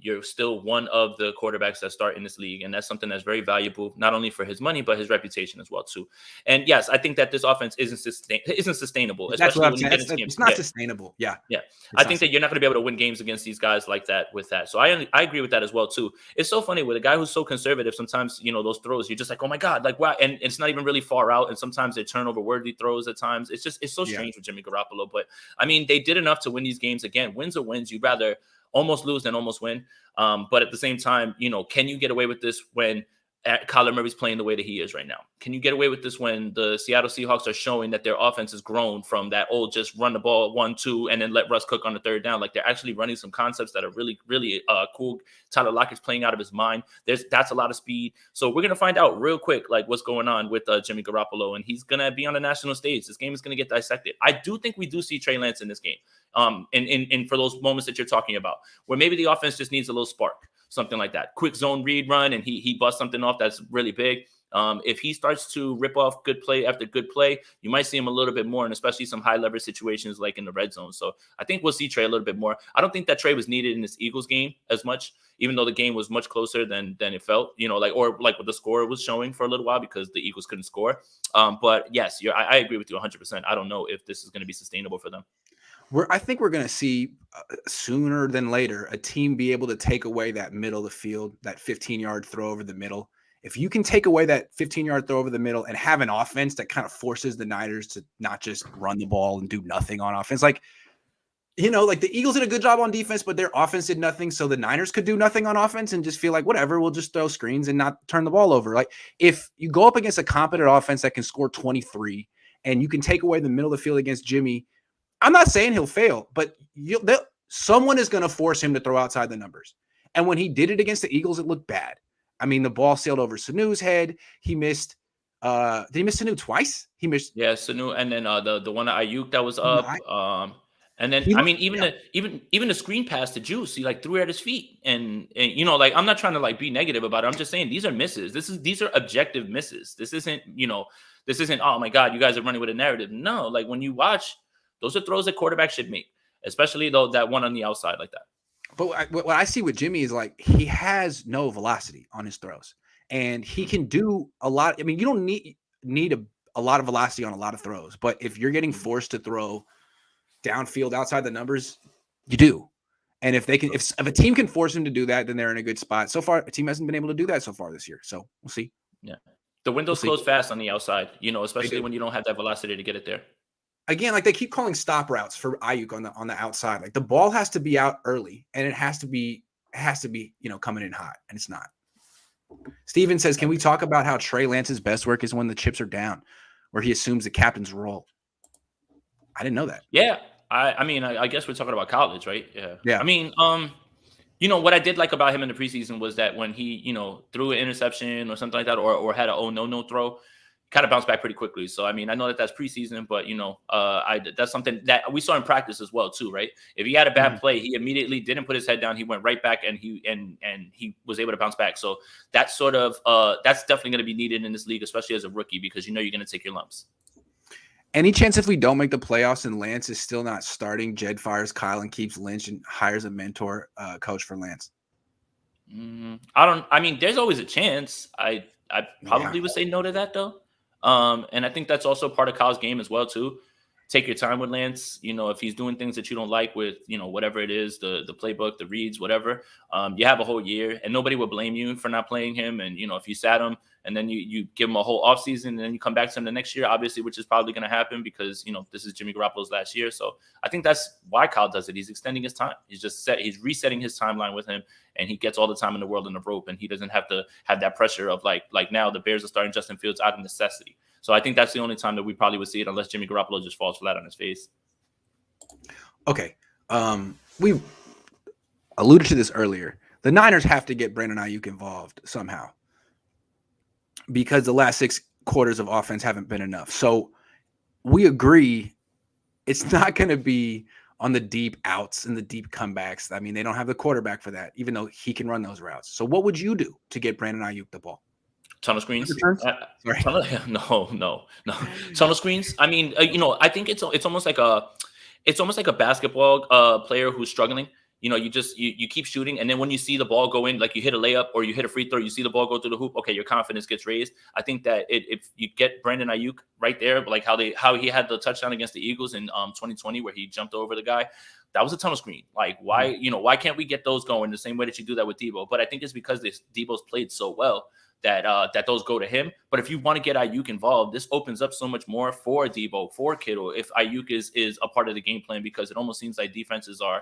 You're still one of the quarterbacks that start in this league. And that's something that's very valuable, not only for his money, but his reputation as well, too. And yes, I think that this offense isn't sustainable, especially when you get into games. It's not sustainable. Yeah. I think that you're not going to be able to win games against these guys like that with that. So I agree with that as well, too. It's so funny with a guy who's so conservative. Sometimes, those throws, you're just like, oh my God, like, wow. And it's not even really far out. And sometimes they're turnover worthy throws at times. It's so strange with Jimmy Garoppolo. But I mean, they did enough to win these games. Again, wins are wins. You'd rather almost lose than almost win. But at the same time, can you get away with this when Kyler Murray's playing the way that he is right now? Can you get away with this when the Seattle Seahawks are showing that their offense has grown from that old just run the ball 1-2 and then let Russ cook on the 3rd down? Like, they're actually running some concepts that are really, really cool. Tyler Lockett's playing out of his mind. That's a lot of speed. So we're going to find out real quick, like, what's going on with Jimmy Garoppolo, and he's going to be on the national stage. This game is going to get dissected. I do think we do see Trey Lance in this game. And for those moments that you're talking about, where maybe the offense just needs a little spark, something like that. Quick zone read run, and he busts something off that's really big. If he starts to rip off good play after good play, you might see him a little bit more, and especially some high leverage situations like in the red zone. So I think we'll see Trey a little bit more. I don't think that Trey was needed in this Eagles game as much, even though the game was much closer than it felt, like what the score was showing for a little while because the Eagles couldn't score. But yes, I agree with you 100%. I don't know if this is going to be sustainable for them. I think we're going to see sooner than later a team be able to take away that middle of the field, that 15-yard throw over the middle. If you can take away that 15-yard throw over the middle and have an offense that kind of forces the Niners to not just run the ball and do nothing on offense, like the Eagles did a good job on defense, but their offense did nothing, so the Niners could do nothing on offense and just feel like, whatever, we'll just throw screens and not turn the ball over. Like, if you go up against a competent offense that can score 23 and you can take away the middle of the field against Jimmy. I'm not saying he'll fail, but someone is going to force him to throw outside the numbers. And when he did it against the Eagles, it looked bad. I mean, the ball sailed over Sanu's head. He missed. Did he miss Sanu twice? He missed. Yeah, Sanu, and then the one at Aiyuk that was up. And then I mean, even the screen pass to Juice, he like threw it at his feet, and you know, like I'm not trying to like be negative about it. I'm just saying these are misses. These are objective misses. This isn't oh my God, you guys are running with a narrative. No, like when you watch, those are throws that quarterbacks should make, especially though that one on the outside like that. But what I see with Jimmy is like he has no velocity on his throws, and he can do a lot. I mean, you don't need a lot of velocity on a lot of throws, but if you're getting forced to throw downfield outside the numbers, you do. And if a team can force him to do that, then they're in a good spot. So far, a team hasn't been able to do that so far this year. So we'll see. Yeah. The windows close fast on the outside, you know, especially when you don't have that velocity to get it there. Again, like they keep calling stop routes for Aiyuk on the outside. Like the ball has to be out early, and it has to be, you know, coming in hot, and it's not. Steven says, can we talk about how Trey Lance's best work is when the chips are down, where he assumes the captain's role? I didn't know that. Yeah. I mean, I guess we're talking about college, right? Yeah. I mean, you know, what I did like about him in the preseason was that when he, you know, threw an interception or something like that, or had an no throw, kind of bounced back pretty quickly. So, I mean, I know that's preseason, but, you know, that's something that we saw in practice as well, too, right? If he had a bad play, he immediately didn't put his head down. He went right back, and he was able to bounce back. So that's sort of that's definitely going to be needed in this league, especially as a rookie, because you know you're going to take your lumps. Any chance if we don't make the playoffs and Lance is still not starting, Jed fires Kyle and keeps Lynch and hires a mentor coach for Lance? I mean, there's always a chance. I probably would say no to that, though. And I think that's also part of Kyle's game as well, too. Take your time with Lance. You know, if he's doing things that you don't like with, you know, whatever it is, the playbook, the reads, whatever, you have a whole year, and nobody will blame you for not playing him. And, you know, if you sat him and then you give him a whole offseason and then you come back to him the next year, obviously, which is probably going to happen because, you know, this is Jimmy Garoppolo's last year. So I think that's why Kyle does it. He's extending his time. He's resetting his timeline with him, and he gets all the time in the world in the rope, and he doesn't have to have that pressure of like now the Bears are starting Justin Fields out of necessity. So I think that's the only time that we probably would see it, unless Jimmy Garoppolo just falls flat on his face. Okay. We alluded to this earlier. The Niners have to get Brandon Aiyuk involved somehow because the last 6 quarters of offense haven't been enough. So we agree it's not going to be on the deep outs and the deep comebacks. I mean, they don't have the quarterback for that, even though he can run those routes. So what would you do to get Brandon Aiyuk the ball? Tunnel screens? No. Tunnel screens. I mean, you know, I think it's almost like a basketball player who's struggling. You know, you keep shooting, and then when you see the ball go in, like you hit a layup or you hit a free throw, you see the ball go through the hoop. Okay, your confidence gets raised. I think that if you get Brandon Aiyuk right there, like how he had the touchdown against the Eagles in 2020 where he jumped over the guy. That was a tunnel screen. Like why can't we get those going the same way that you do that with Debo? But I think it's because Debo's played so well that those go to him. But if you want to get Aiyuk involved, this opens up so much more for Debo, for Kittle, if Aiyuk is a part of the game plan, because it almost seems like defenses are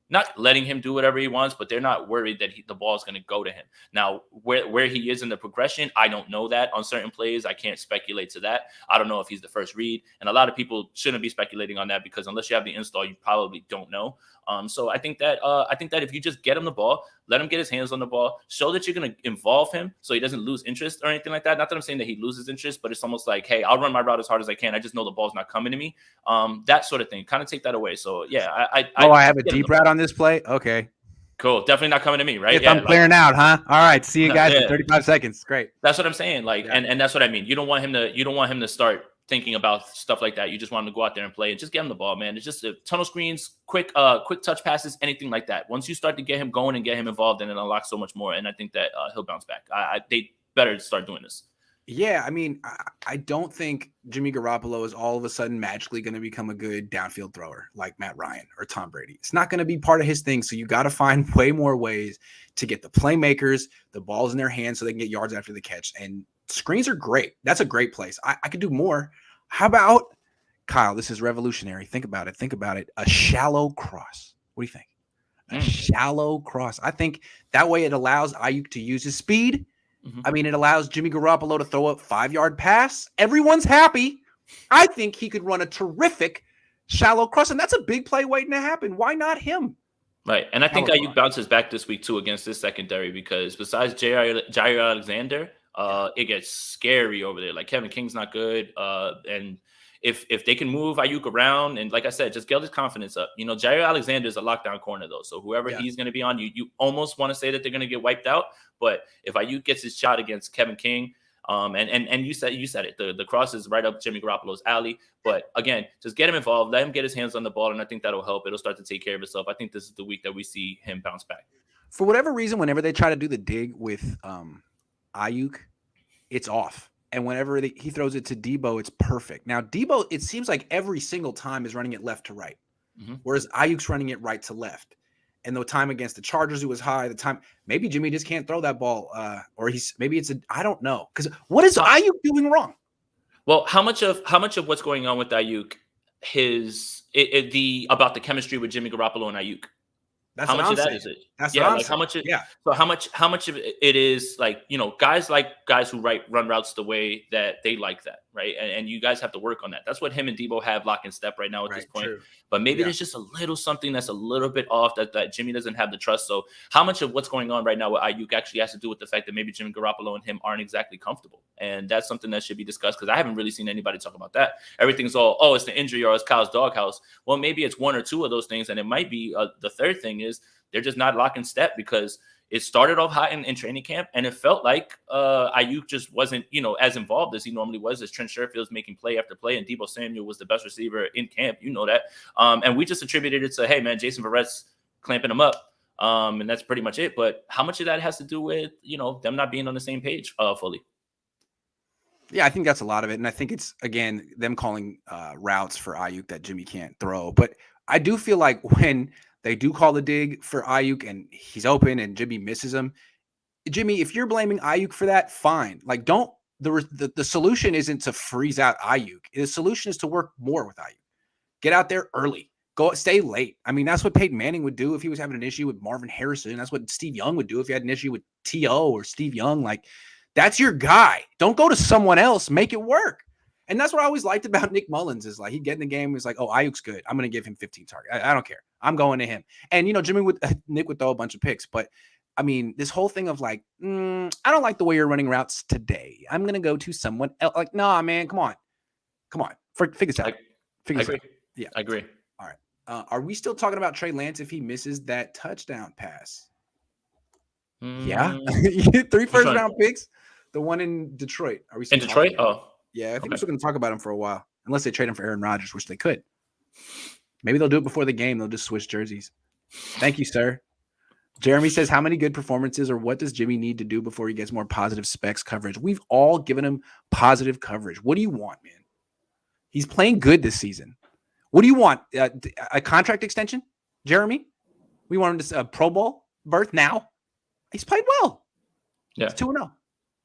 not letting him do whatever he wants, but they're not worried that the ball is going to go to him. Now, where he is in the progression, I don't know that on certain plays. I can't speculate to that. I don't know if he's the first read. And a lot of people shouldn't be speculating on that because unless you have the install, you probably don't know. So I think that if you just get him the ball, let him get his hands on the ball, show that you're going to involve him so he doesn't lose interest or anything like that. Not that I'm saying that he loses interest, but it's almost like, hey, I'll run my route as hard as I can. I just know the ball's not coming to me. That sort of thing. Kind of take that away. So, yeah. I have a deep route on this play? Okay. Cool. Definitely not coming to me, right? If I'm clearing out, huh? All right. See you guys in 35 seconds. Great. That's what I'm saying. Like, and that's what I mean. You don't want him to start thinking about stuff like that. You just want him to go out there and play and just get him the ball, man. It's just tunnel screens, quick touch passes, anything like that. Once you start to get him going and get him involved, then it unlocks so much more. And I think that he'll bounce back. They better start doing this. Yeah, I mean, I don't think Jimmy Garoppolo is all of a sudden magically going to become a good downfield thrower like Matt Ryan or Tom Brady. It's not going to be part of his thing. So you got to find way more ways to get the playmakers, the balls in their hands so they can get yards after the catch. And screens are great. That's a great place. I could do more. How about, Kyle, this is revolutionary. Think about it. A shallow cross. What do you think? A shallow cross. I think that way it allows Aiyuk to use his speed. I mean, it allows Jimmy Garoppolo to throw a 5-yard pass. Everyone's happy. I think he could run a terrific shallow cross, and that's a big play waiting to happen. Why not him? Right. And I think Aiyuk bounces back this week too against this secondary, because besides Jair Alexander, it gets scary over there. Like Kevin King's not good. And if they can move Aiyuk around, and like I said, just get his confidence up. Jair Alexander is a lockdown corner though. So whoever he's going to be on, you almost want to say that they're going to get wiped out. But if Aiyuk gets his shot against Kevin King, and you said it, the cross is right up Jimmy Garoppolo's alley. But again, just get him involved, let him get his hands on the ball, and I think that'll help. It'll start to take care of itself. I think this is the week that we see him bounce back. For whatever reason, whenever they try to do the dig with Aiyuk, it's off. And whenever he throws it to Debo, it's perfect. Now, Debo, it seems like every single time is running it left to right, whereas Aiyuk's running it right to left. And the time against the Chargers, it was high. The time, maybe Jimmy just can't throw that ball, or I don't know. Because what is Aiyuk doing wrong? Well, how much of what's going on with Aiyuk, about the chemistry with Jimmy Garoppolo and Aiyuk? That's how much of that is it? That's what I'm saying. So how much of it is like, guys who run routes the way that they like that, right? And you guys have to work on that. That's what him and Debo have lock and step right now at this point. True. But maybe there's just a little something that's a little bit off that Jimmy doesn't have the trust. So how much of what's going on right now with Aiyuk actually has to do with the fact that maybe Jimmy Garoppolo and him aren't exactly comfortable? And that's something that should be discussed, because I haven't really seen anybody talk about that. Everything's all, it's the injury or it's Kyle's doghouse. Well, maybe it's one or two of those things. And it might be the third thing is they're just not lock and step, because it started off hot in training camp, and it felt like Aiyuk just wasn't, as involved as he normally was, as Trent Sherfield's making play after play, and Deebo Samuel was the best receiver in camp. You know that. And we just attributed it to, hey, man, Jason Verrett's clamping him up. And that's pretty much it. But how much of that has to do with, them not being on the same page fully? Yeah, I think that's a lot of it. And I think it's, again, them calling routes for Aiyuk that Jimmy can't throw. But I do feel like when they do call the dig for Aiyuk and he's open and Jimmy misses him, Jimmy, if you're blaming Aiyuk for that, fine. Like, the solution isn't to freeze out Aiyuk. The solution is to work more with Aiyuk. Get out there early. Stay late. I mean, that's what Peyton Manning would do if he was having an issue with Marvin Harrison. That's what Steve Young would do if he had an issue with T.O. or Steve Young. Like, that's your guy. Don't go to someone else. Make it work. And that's what I always liked about Nick Mullins is like, he'd get in the game. He's like, oh, Ayuk's good. I'm going to give him 15 targets. I don't care. I'm going to him. And, Nick would throw a bunch of picks. But, I mean, this whole thing of like, I don't like the way you're running routes today. I'm going to go to someone else. Like, nah, man, come on. Figure this out. I agree. Yeah. I agree. All right. Are we still talking about Trey Lance if he misses that touchdown pass? Yeah. 3 first-round picks. The one in Detroit. Are we still in Detroit? Oh. Yeah, I think we're still going to talk about him for a while, unless they trade him for Aaron Rodgers, which they could. Maybe they'll do it before the game. They'll just switch jerseys. Thank you, sir. Jeremy says, how many good performances or what does Jimmy need to do before he gets more positive specs coverage? We've all given him positive coverage. What do you want, man? He's playing good this season. What do you want? A contract extension, Jeremy? We want him to Pro Bowl berth now? He's played well. Yeah. He's 2-0.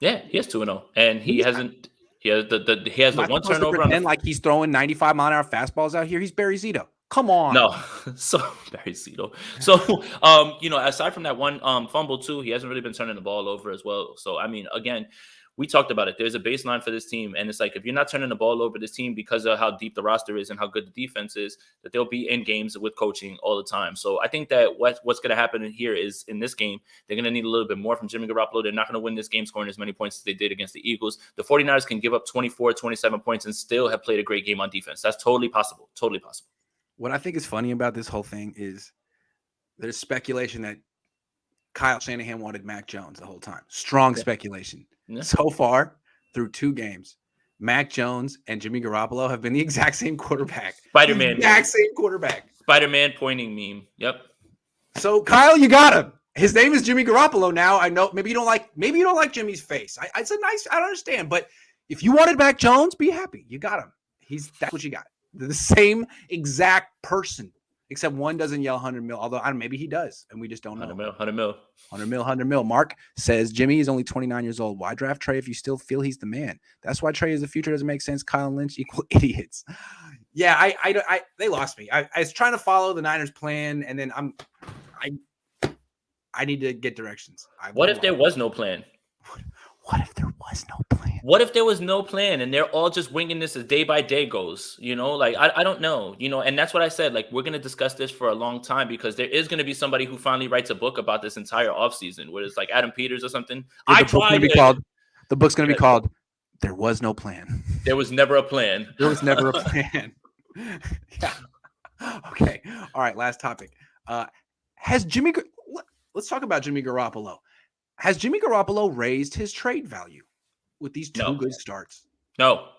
Yeah, he is 2-0. And he hasn't... He has the one turnover. And like he's throwing 95-mile-an-hour fastballs out here. He's Barry Zito. Come on. No, so Barry Zito. So aside from that one fumble too, he hasn't really been turning the ball over as well. So I mean, again, we talked about it. There's a baseline for this team, and it's like if you're not turning the ball over this team because of how deep the roster is and how good the defense is, that they'll be in games with coaching all the time. So I think that what's going to happen here is in this game, they're going to need a little bit more from Jimmy Garoppolo. They're not going to win this game scoring as many points as they did against the Eagles. The 49ers can give up 24, 27 points and still have played a great game on defense. That's totally possible. Totally possible. What I think is funny about this whole thing is there's speculation that Kyle Shanahan wanted Mac Jones the whole time. Strong speculation. Yeah. So far, through 2 games, Mac Jones and Jimmy Garoppolo have been the exact same quarterback. Spider-Man. Same quarterback. Spider-Man pointing meme. Yep. So Kyle, you got him. His name is Jimmy Garoppolo now. I know maybe you don't like Jimmy's face. I don't understand, but if you wanted Mac Jones, be happy. You got him. That's what you got. They're the same exact person, except one doesn't yell 100 mil. Although maybe he does, and we just don't know. 100 mil. Mark says Jimmy is only 29 years old. Why draft Trey if you still feel he's the man? That's why Trey is the future. Doesn't make sense. Kyle and Lynch equal idiots. Yeah, they lost me. I was trying to follow the Niners plan, and then I need to get directions. What if there was no plan? What if there was no plan? What if there was no plan and they're all just winging this as day by day goes? Like I don't know. And that's what I said. Like, we're gonna discuss this for a long time because there is gonna be somebody who finally writes a book about this entire offseason, where it's like Adam Peters or something. Yeah, the book's gonna be called "There Was No Plan." There was never a plan. There was never a plan. Yeah. Okay. All right. Last topic. Let's talk about Jimmy Garoppolo. Has Jimmy Garoppolo raised his trade value with these two good starts? No.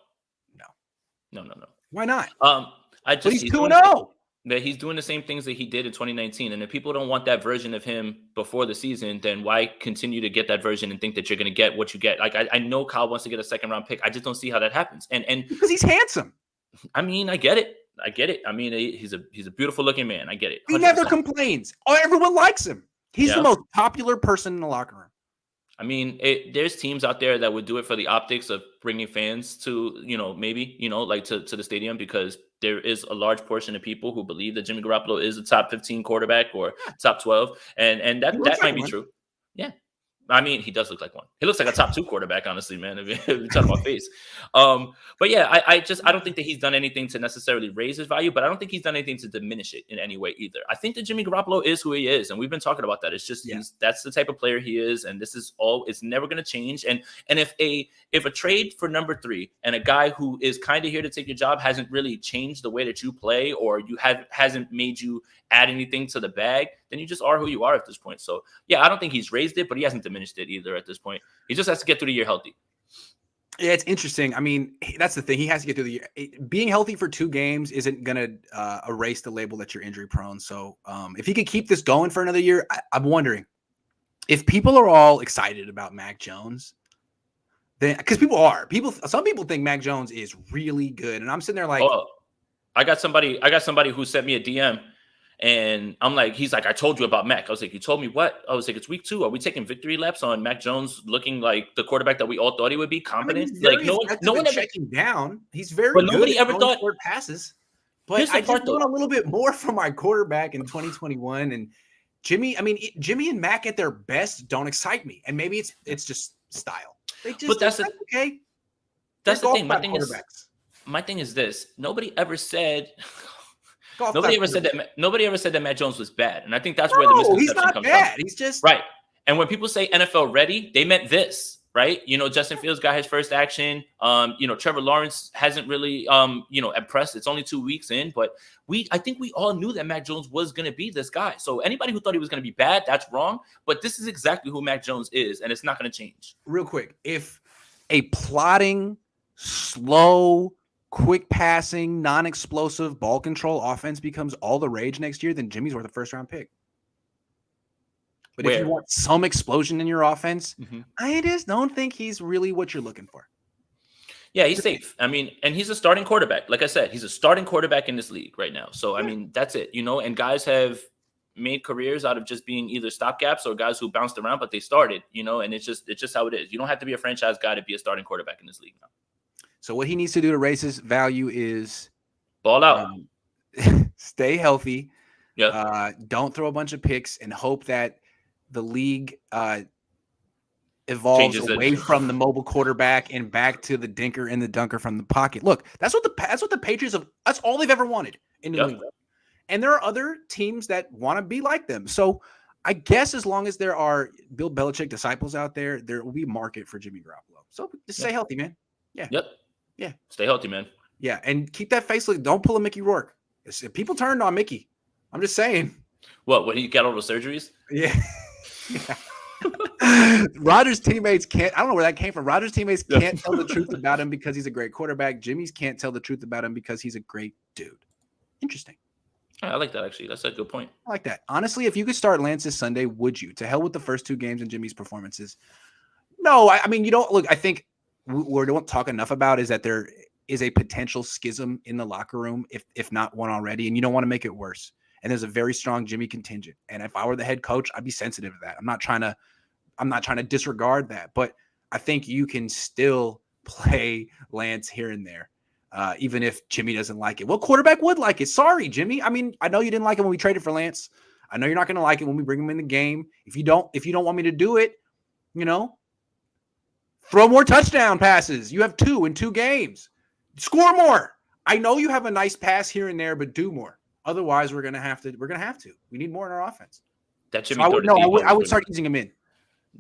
Why not? But he's 2-0. That he's doing the same things that he did in 2019. And if people don't want that version of him before the season, then why continue to get that version and think that you're going to get what you get? Like, I know Kyle wants to get a second-round pick. I just don't see how that happens. And because he's handsome. I mean, I get it. I mean, he's a beautiful-looking man. I get it. 100%. He never complains. Oh, everyone likes him. He's the most popular person in the locker room. I mean, there's teams out there that would do it for the optics of bringing fans to, maybe, like to the stadium, because there is a large portion of people who believe that Jimmy Garoppolo is a top 15 quarterback or top 12. And that might be true. Yeah. I mean, he does look like one. He looks like a top 2 quarterback, honestly, man, if you talk about face. But yeah, I don't think that he's done anything to necessarily raise his value, but I don't think he's done anything to diminish it in any way either. I think that Jimmy Garoppolo is who he is, and we've been talking about that. It's just that's the type of player he is, and this is all. It's never going to change. And if a trade for number 3 and a guy who is kind of here to take your job hasn't really changed the way that you play, or hasn't made you add anything to the bag, then you just are who you are at this point. So yeah, I don't think he's raised it, but he hasn't diminished it either at this point. He just has to get through the year healthy. Yeah, it's interesting. I mean, that's the thing. He has to get through the year. Being healthy for 2 games isn't going to erase the label that you're injury prone. So if he could keep this going for another year, I'm wondering if people are all excited about Mac Jones, then because some people think Mac Jones is really good. And I'm sitting there like, I got somebody who sent me a DM. And I'm like, he's like, I told you about Mac. I was like, you told me what? I was like, it's week 2. Are we taking victory laps on Mac Jones looking like the quarterback that we all thought he would be? Competent? I mean, no one ever checking down. He's very good. Nobody ever thought short passes. But I just want a little bit more from my quarterback in 2021. And Jimmy and Mac at their best don't excite me. And maybe it's just style. But that's okay. That's the thing. My thing is this. Nobody ever said Nobody ever said that Matt Jones was bad, and I think that's where the misconception comes from. He's just right. And when people say NFL ready, they meant this, right? Justin Fields got his first action. Trevor Lawrence hasn't really, impressed. It's only 2 weeks in, but I think we all knew that Mac Jones was going to be this guy. So anybody who thought he was going to be bad, that's wrong. But this is exactly who Mac Jones is, and it's not going to change. Real quick, if a plotting, slow, quick passing, non-explosive ball control offense becomes all the rage next year, then Jimmy's worth a first-round pick. But if you want some explosion in your offense, I just don't think he's really what you're looking for. Yeah, he's safe. I mean, and he's a starting quarterback. Like I said, he's a starting quarterback in this league right now. So, I mean, that's it, and guys have made careers out of just being either stopgaps or guys who bounced around, but they started, and it's just how it is. You don't have to be a franchise guy to be a starting quarterback in this league now. So what he needs to do to raise his value is ball out, stay healthy, don't throw a bunch of picks, and hope that the league evolves away from the mobile quarterback and back to the dinker and the dunker from the pocket. Look, that's what the Patriots have. That's all they've ever wanted in New England. And there are other teams that want to be like them. So I guess as long as there are Bill Belichick disciples out there, there will be a market for Jimmy Garoppolo. So just stay healthy, man. Yeah. Yep. Yeah. Stay healthy, man. Yeah. And keep that face look. Don't pull a Mickey Rourke. People turned on Mickey. I'm just saying. What, when he got all the surgeries? Yeah. Rodgers' teammates can't. I don't know where that came from. Rodgers' teammates can't tell the truth about him because he's a great quarterback. Jimmy's can't tell the truth about him because he's a great dude. Interesting. I like that, actually. That's a good point. I like that. Honestly, if you could start Lance this Sunday, would you? To hell with the first 2 games and Jimmy's performances. No, I mean, you don't look. I think we don't talk enough about is that there is a potential schism in the locker room, if not one already, and you don't want to make it worse. And there's a very strong Jimmy contingent. And if I were the head coach, I'd be sensitive to that. I'm not trying to disregard that, but I think you can still play Lance here and there, even if Jimmy doesn't like it. What quarterback would like it? Sorry, Jimmy. I mean, I know you didn't like it when we traded for Lance. I know you're not going to like it when we bring him in the game. If you don't want me to do it, Throw more touchdown passes. You have 2 in 2 games. Score more. I know you have a nice pass here and there, but do more. Otherwise, we're gonna have to. We need more in our offense. That So I would start easing him in.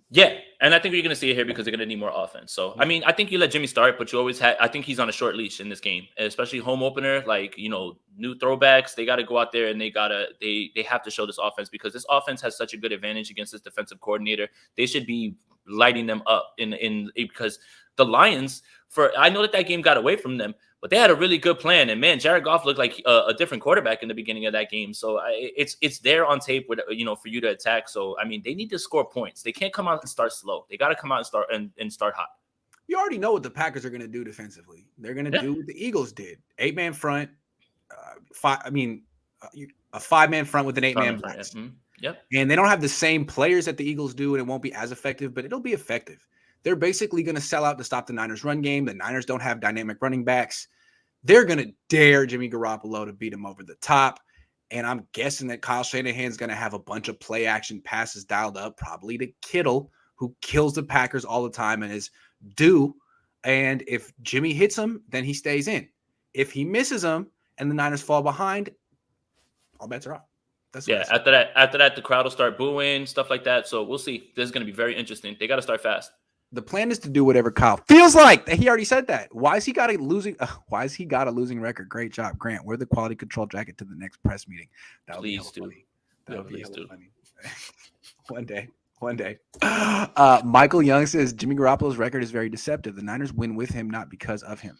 Yeah, and I think you're going to see it here because they're going to need more offense. So, I mean, I think you let Jimmy start, but you always I think he's on a short leash in this game, especially home opener. Like, new throwbacks, they got to go out there and they have to show this offense because this offense has such a good advantage against this defensive coordinator. They should be lighting them up because the Lions, I know that game got away from them, but they had a really good plan. And man, Jared Goff looked like a different quarterback in the beginning of that game. So it's there on tape with, for you to attack. So, I mean, they need to score points. They can't come out and start slow. They got to come out and start hot. You already know what the Packers are going to do defensively. They're going to do what the Eagles did. 8-man front. A 5-man front with an 8-man box. Yep. And they don't have the same players that the Eagles do, and it won't be as effective, but it'll be effective. They're basically going to sell out to stop the Niners' run game. The Niners don't have dynamic running backs. They're going to dare Jimmy Garoppolo to beat him over the top. And I'm guessing that Kyle Shanahan's going to have a bunch of play action passes dialed up, probably to Kittle, who kills the Packers all the time and is due. And if Jimmy hits him, then he stays in. If he misses him and the Niners fall behind, all bets are off. After that, the crowd will start booing, stuff like that. So we'll see. This is going to be very interesting. They got to start fast. The plan is to do whatever Kyle feels like. He already said that. Why has he got a losing record? Great job, Grant. Wear the quality control jacket to the next press meeting. Please do. Please do. One day. Michael Young says Jimmy Garoppolo's record is very deceptive. The Niners win with him, not because of him.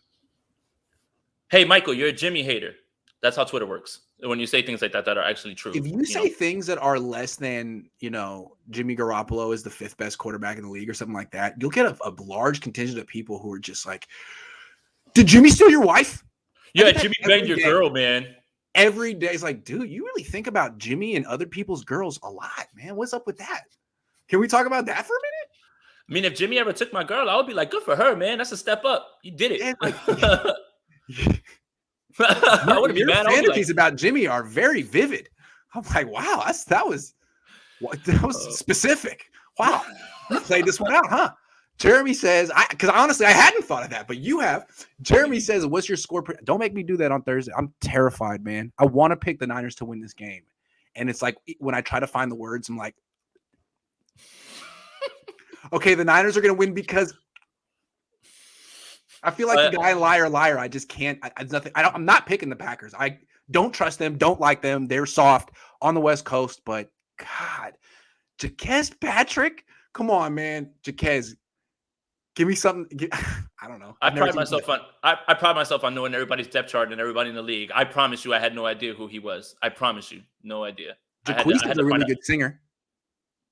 Hey, Michael, you're a Jimmy hater. That's how Twitter works. When you say things like that are actually true. If you say things that are less than, Jimmy Garoppolo is the 5th best quarterback in the league or something like that, you'll get a large contingent of people who are just like, did Jimmy steal your wife? Yeah, Jimmy banged your girl, man. Every day. It's like, dude, you really think about Jimmy and other people's girls a lot, man. What's up with that? Can we talk about that for a minute? I mean, if Jimmy ever took my girl, I would be like, good for her, man. That's a step up. You did it. Yeah, I wouldn't be mad. Fantasies about Jimmy are very vivid. I'm like, wow, that was specific. Wow, you played this one out, huh? Jeremy says, because honestly, I hadn't thought of that, but you have. Jeremy says, what's your score? Don't make me do that on Thursday. I'm terrified, man. I want to pick the Niners to win this game. And it's like, when I try to find the words, I'm like, okay, the Niners are going to win because I feel like the guy liar. I just can't. I'm not picking the Packers. I don't trust them. Don't like them. They're soft on the West Coast. But God, Jaquez Patrick, come on, man, Jaquez, give me something. I don't know. I pride myself on knowing everybody's depth chart and everybody in the league. I promise you, I had no idea who he was. I promise you, no idea. Jaquez is a really good singer.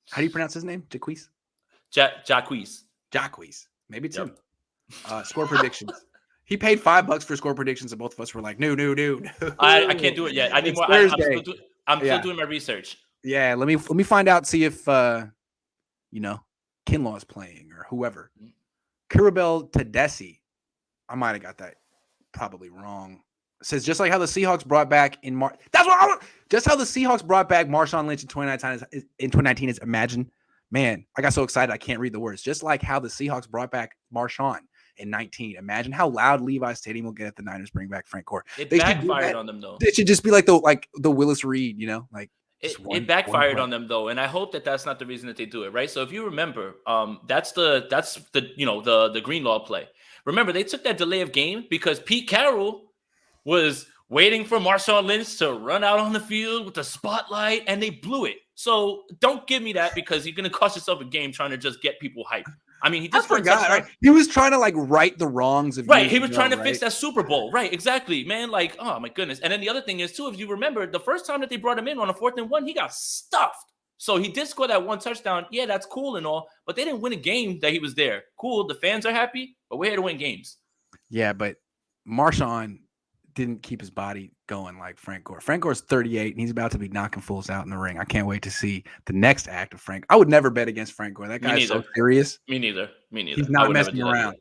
How do you pronounce his name? Jaquez. Jaquez. Maybe it's him. Score predictions. He paid $5 for score predictions, and both of us were like, no. I can't do it yet. I need more. I'm still doing my research. Yeah, let me find out. See if Kinlaw is playing or whoever. Kirabel Tedeschi. I might have got that probably wrong. It says just like how the Seahawks brought back in March. That's what just how the Seahawks brought back Marshawn Lynch in 2019 is imagine. Man, I got so excited I can't read the words. Just like how the Seahawks brought back Marshawn in 19. Imagine how loud Levi Stadium will get if the Niners bring back Frank Gore. It backfired on them though. It should just be like the Willis Reed, It backfired on them though, and I hope that that's not the reason that they do it, right? So if you remember, that's the Greenlaw play. Remember, they took that delay of game because Pete Carroll was waiting for Marshawn Lynch to run out on the field with the spotlight, and they blew it. So don't give me that because you're going to cost yourself a game trying to just get people hyped. I mean, he just forgot. Right? He was trying to right the wrongs of right. He was trying to fix that Super Bowl. Right, exactly, man. Like, oh my goodness. And then the other thing is too, if you remember, the first time that they brought him in on a 4th and 1, he got stuffed. So he did score that one touchdown. Yeah, that's cool and all, but they didn't win a game that he was there. Cool, the fans are happy, but we're here to win games. Yeah, but Marshawn didn't keep his body going like Frank Gore. Frank Gore's 38, and he's about to be knocking fools out in the ring. I can't wait to see the next act of Frank. I would never bet against Frank Gore. That guy's so serious. Me neither. He's not messing around.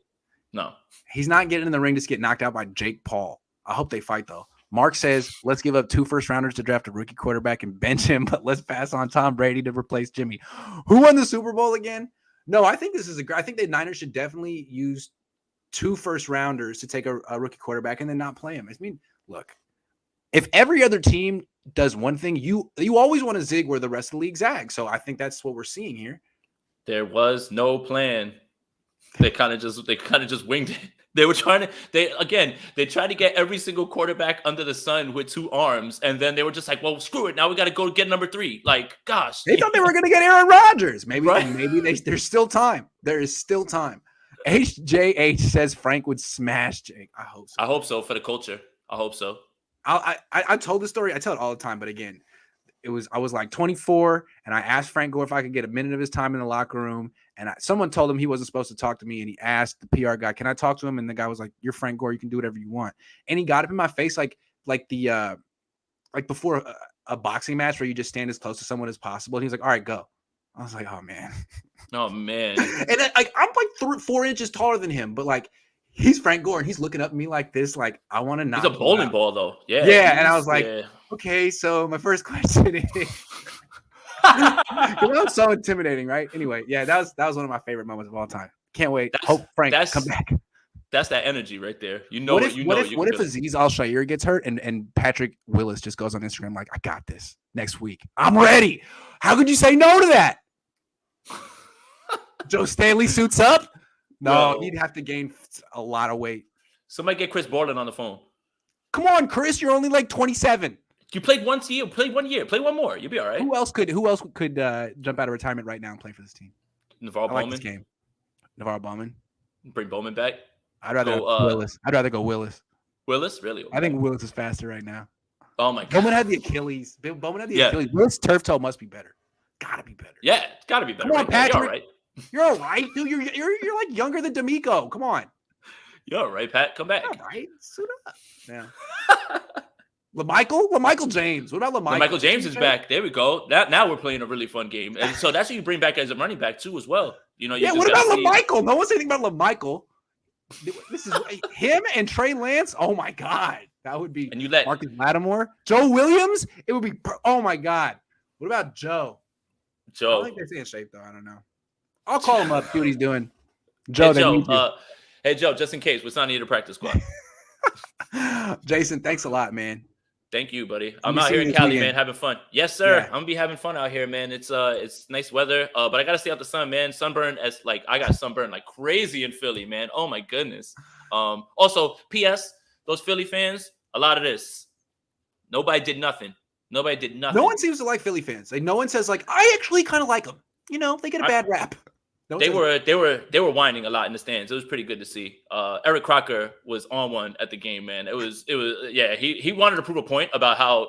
No. He's not getting in the ring to get knocked out by Jake Paul. I hope they fight, though. Mark says, let's give up 2 first-rounders to draft a rookie quarterback and bench him, but let's pass on Tom Brady to replace Jimmy. Who won the Super Bowl again? No, I think this is I think the Niners should definitely use 2 first-rounders to take a rookie quarterback and then not play him. I mean, look, if every other team does one thing, you always want to zig where the rest of the league zags. So I think that's what we're seeing here. There was no plan. They kind of just winged it. They were trying to they tried to get every single quarterback under the sun with 2 arms, and then they were just like, well, screw it. Now we got to go get number 3. Like, gosh. They thought they were going to get Aaron Rodgers. Maybe Right. There's still time. There is still time. HJH says Frank would smash Jake. I hope so. I hope so for the culture. I hope so. I told the story. I tell it all the time, but again, I was like 24, and I asked Frank Gore if I could get a minute of his time in the locker room, and someone told him he wasn't supposed to talk to me, and he asked the PR guy, "Can I talk to him?" And the guy was like, "You're Frank Gore. You can do whatever you want." And he got up in my face like before a boxing match where you just stand as close to someone as possible. And he's like, "All right, go." I was like, "Oh man." Oh man. And I'm like 4 inches taller than him, but like he's Frank Gore and he's looking up at me like this, like I want to knock. He's a bowling ball though. Yeah. Yeah. And I was like, okay, so my first question is was so intimidating, right? Anyway, yeah, that was one of my favorite moments of all time. Can't wait. Hope Frank come back. That's that energy right there. What if Aziz Al-Shaair gets hurt and Patrick Willis just goes on Instagram like, I got this next week. I'm ready. How could you say no to that? Joe Staley suits up? No, he'd have to gain a lot of weight. Somebody get Chris Borland on the phone. Come on, Chris, you're only like 27. You played 1 year, play 1 year, play one more. You'll be all right. Who else could jump out of retirement right now and play for this team? Navarro Bowman. Like this game. Navarro Bowman. Bring Bowman back. I'd rather go Willis. I'd rather go Willis. Willis, really? Okay. I think Willis is faster right now. Oh my god. Bowman had the Achilles. Achilles. Willis' turf toe must be better. Gotta be better. Yeah, it's gotta be better. Come on, Patrick. You're all right. You're all right, dude. You're like younger than D'Amico. Come on. You're all right, Pat. Come back. All right. Suit up. Yeah. LaMichael James. What about LaMichael? Michael James is back. There we go. Now we're playing a really fun game. And so that's who you bring back as a running back too as well. You know, what about LaMichael? No one's saying anything about LaMichael. This is him and Trey Lance. Oh my god. That would be and you let Marcus Lattimore. Joe Williams. It would be oh my god. What about Joe? I think they're staying in shape though. I don't know. I'll call him up, see what he's doing. Joe, hey Joe, just in case, we're signing you to practice squad. Jason, thanks a lot, man. Thank you, buddy. I'm out here in Cali, man, having fun. Yes, sir. Yeah. I'm gonna be having fun out here, man. It's nice weather, but I gotta stay out the sun, man. Sunburn I got sunburned like crazy in Philly, man. Oh my goodness. Also, P.S. Those Philly fans, a lot of this. Nobody did nothing. No one seems to like Philly fans. No one says like, I actually kind of like them. You know, they get a bad rap. They were whining a lot in the stands. It was pretty good to see. Eric Crocker was on one at the game, man. It was he wanted to prove a point about how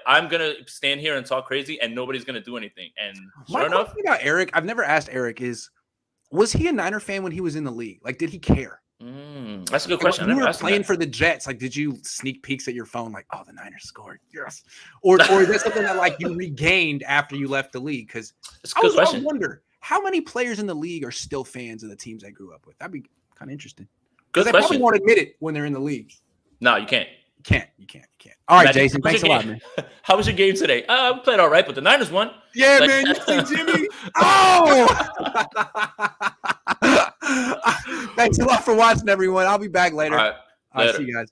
I'm gonna stand here and talk crazy and nobody's gonna do anything. And sure enough, about Eric, I've never asked Eric was he a Niner fan when he was in the league? Like, did he care? That's a good question. When you were playing for the Jets, like, did you sneak peeks at your phone like, oh, the Niners scored? Yes. Or is that something that like you regained after you left the league? Because I wonder how many players in the league are still fans of the teams they grew up with. That'd be kind of interesting. Because they probably won't admit it when they're in the league. No, you can't. You can't. All right, Jason, thanks a lot, man. How was your game today? We played all right, but the Niners won. Yeah, man. You see Jimmy? Oh! Thanks a lot for watching, everyone. I'll be back later. All right. See you guys.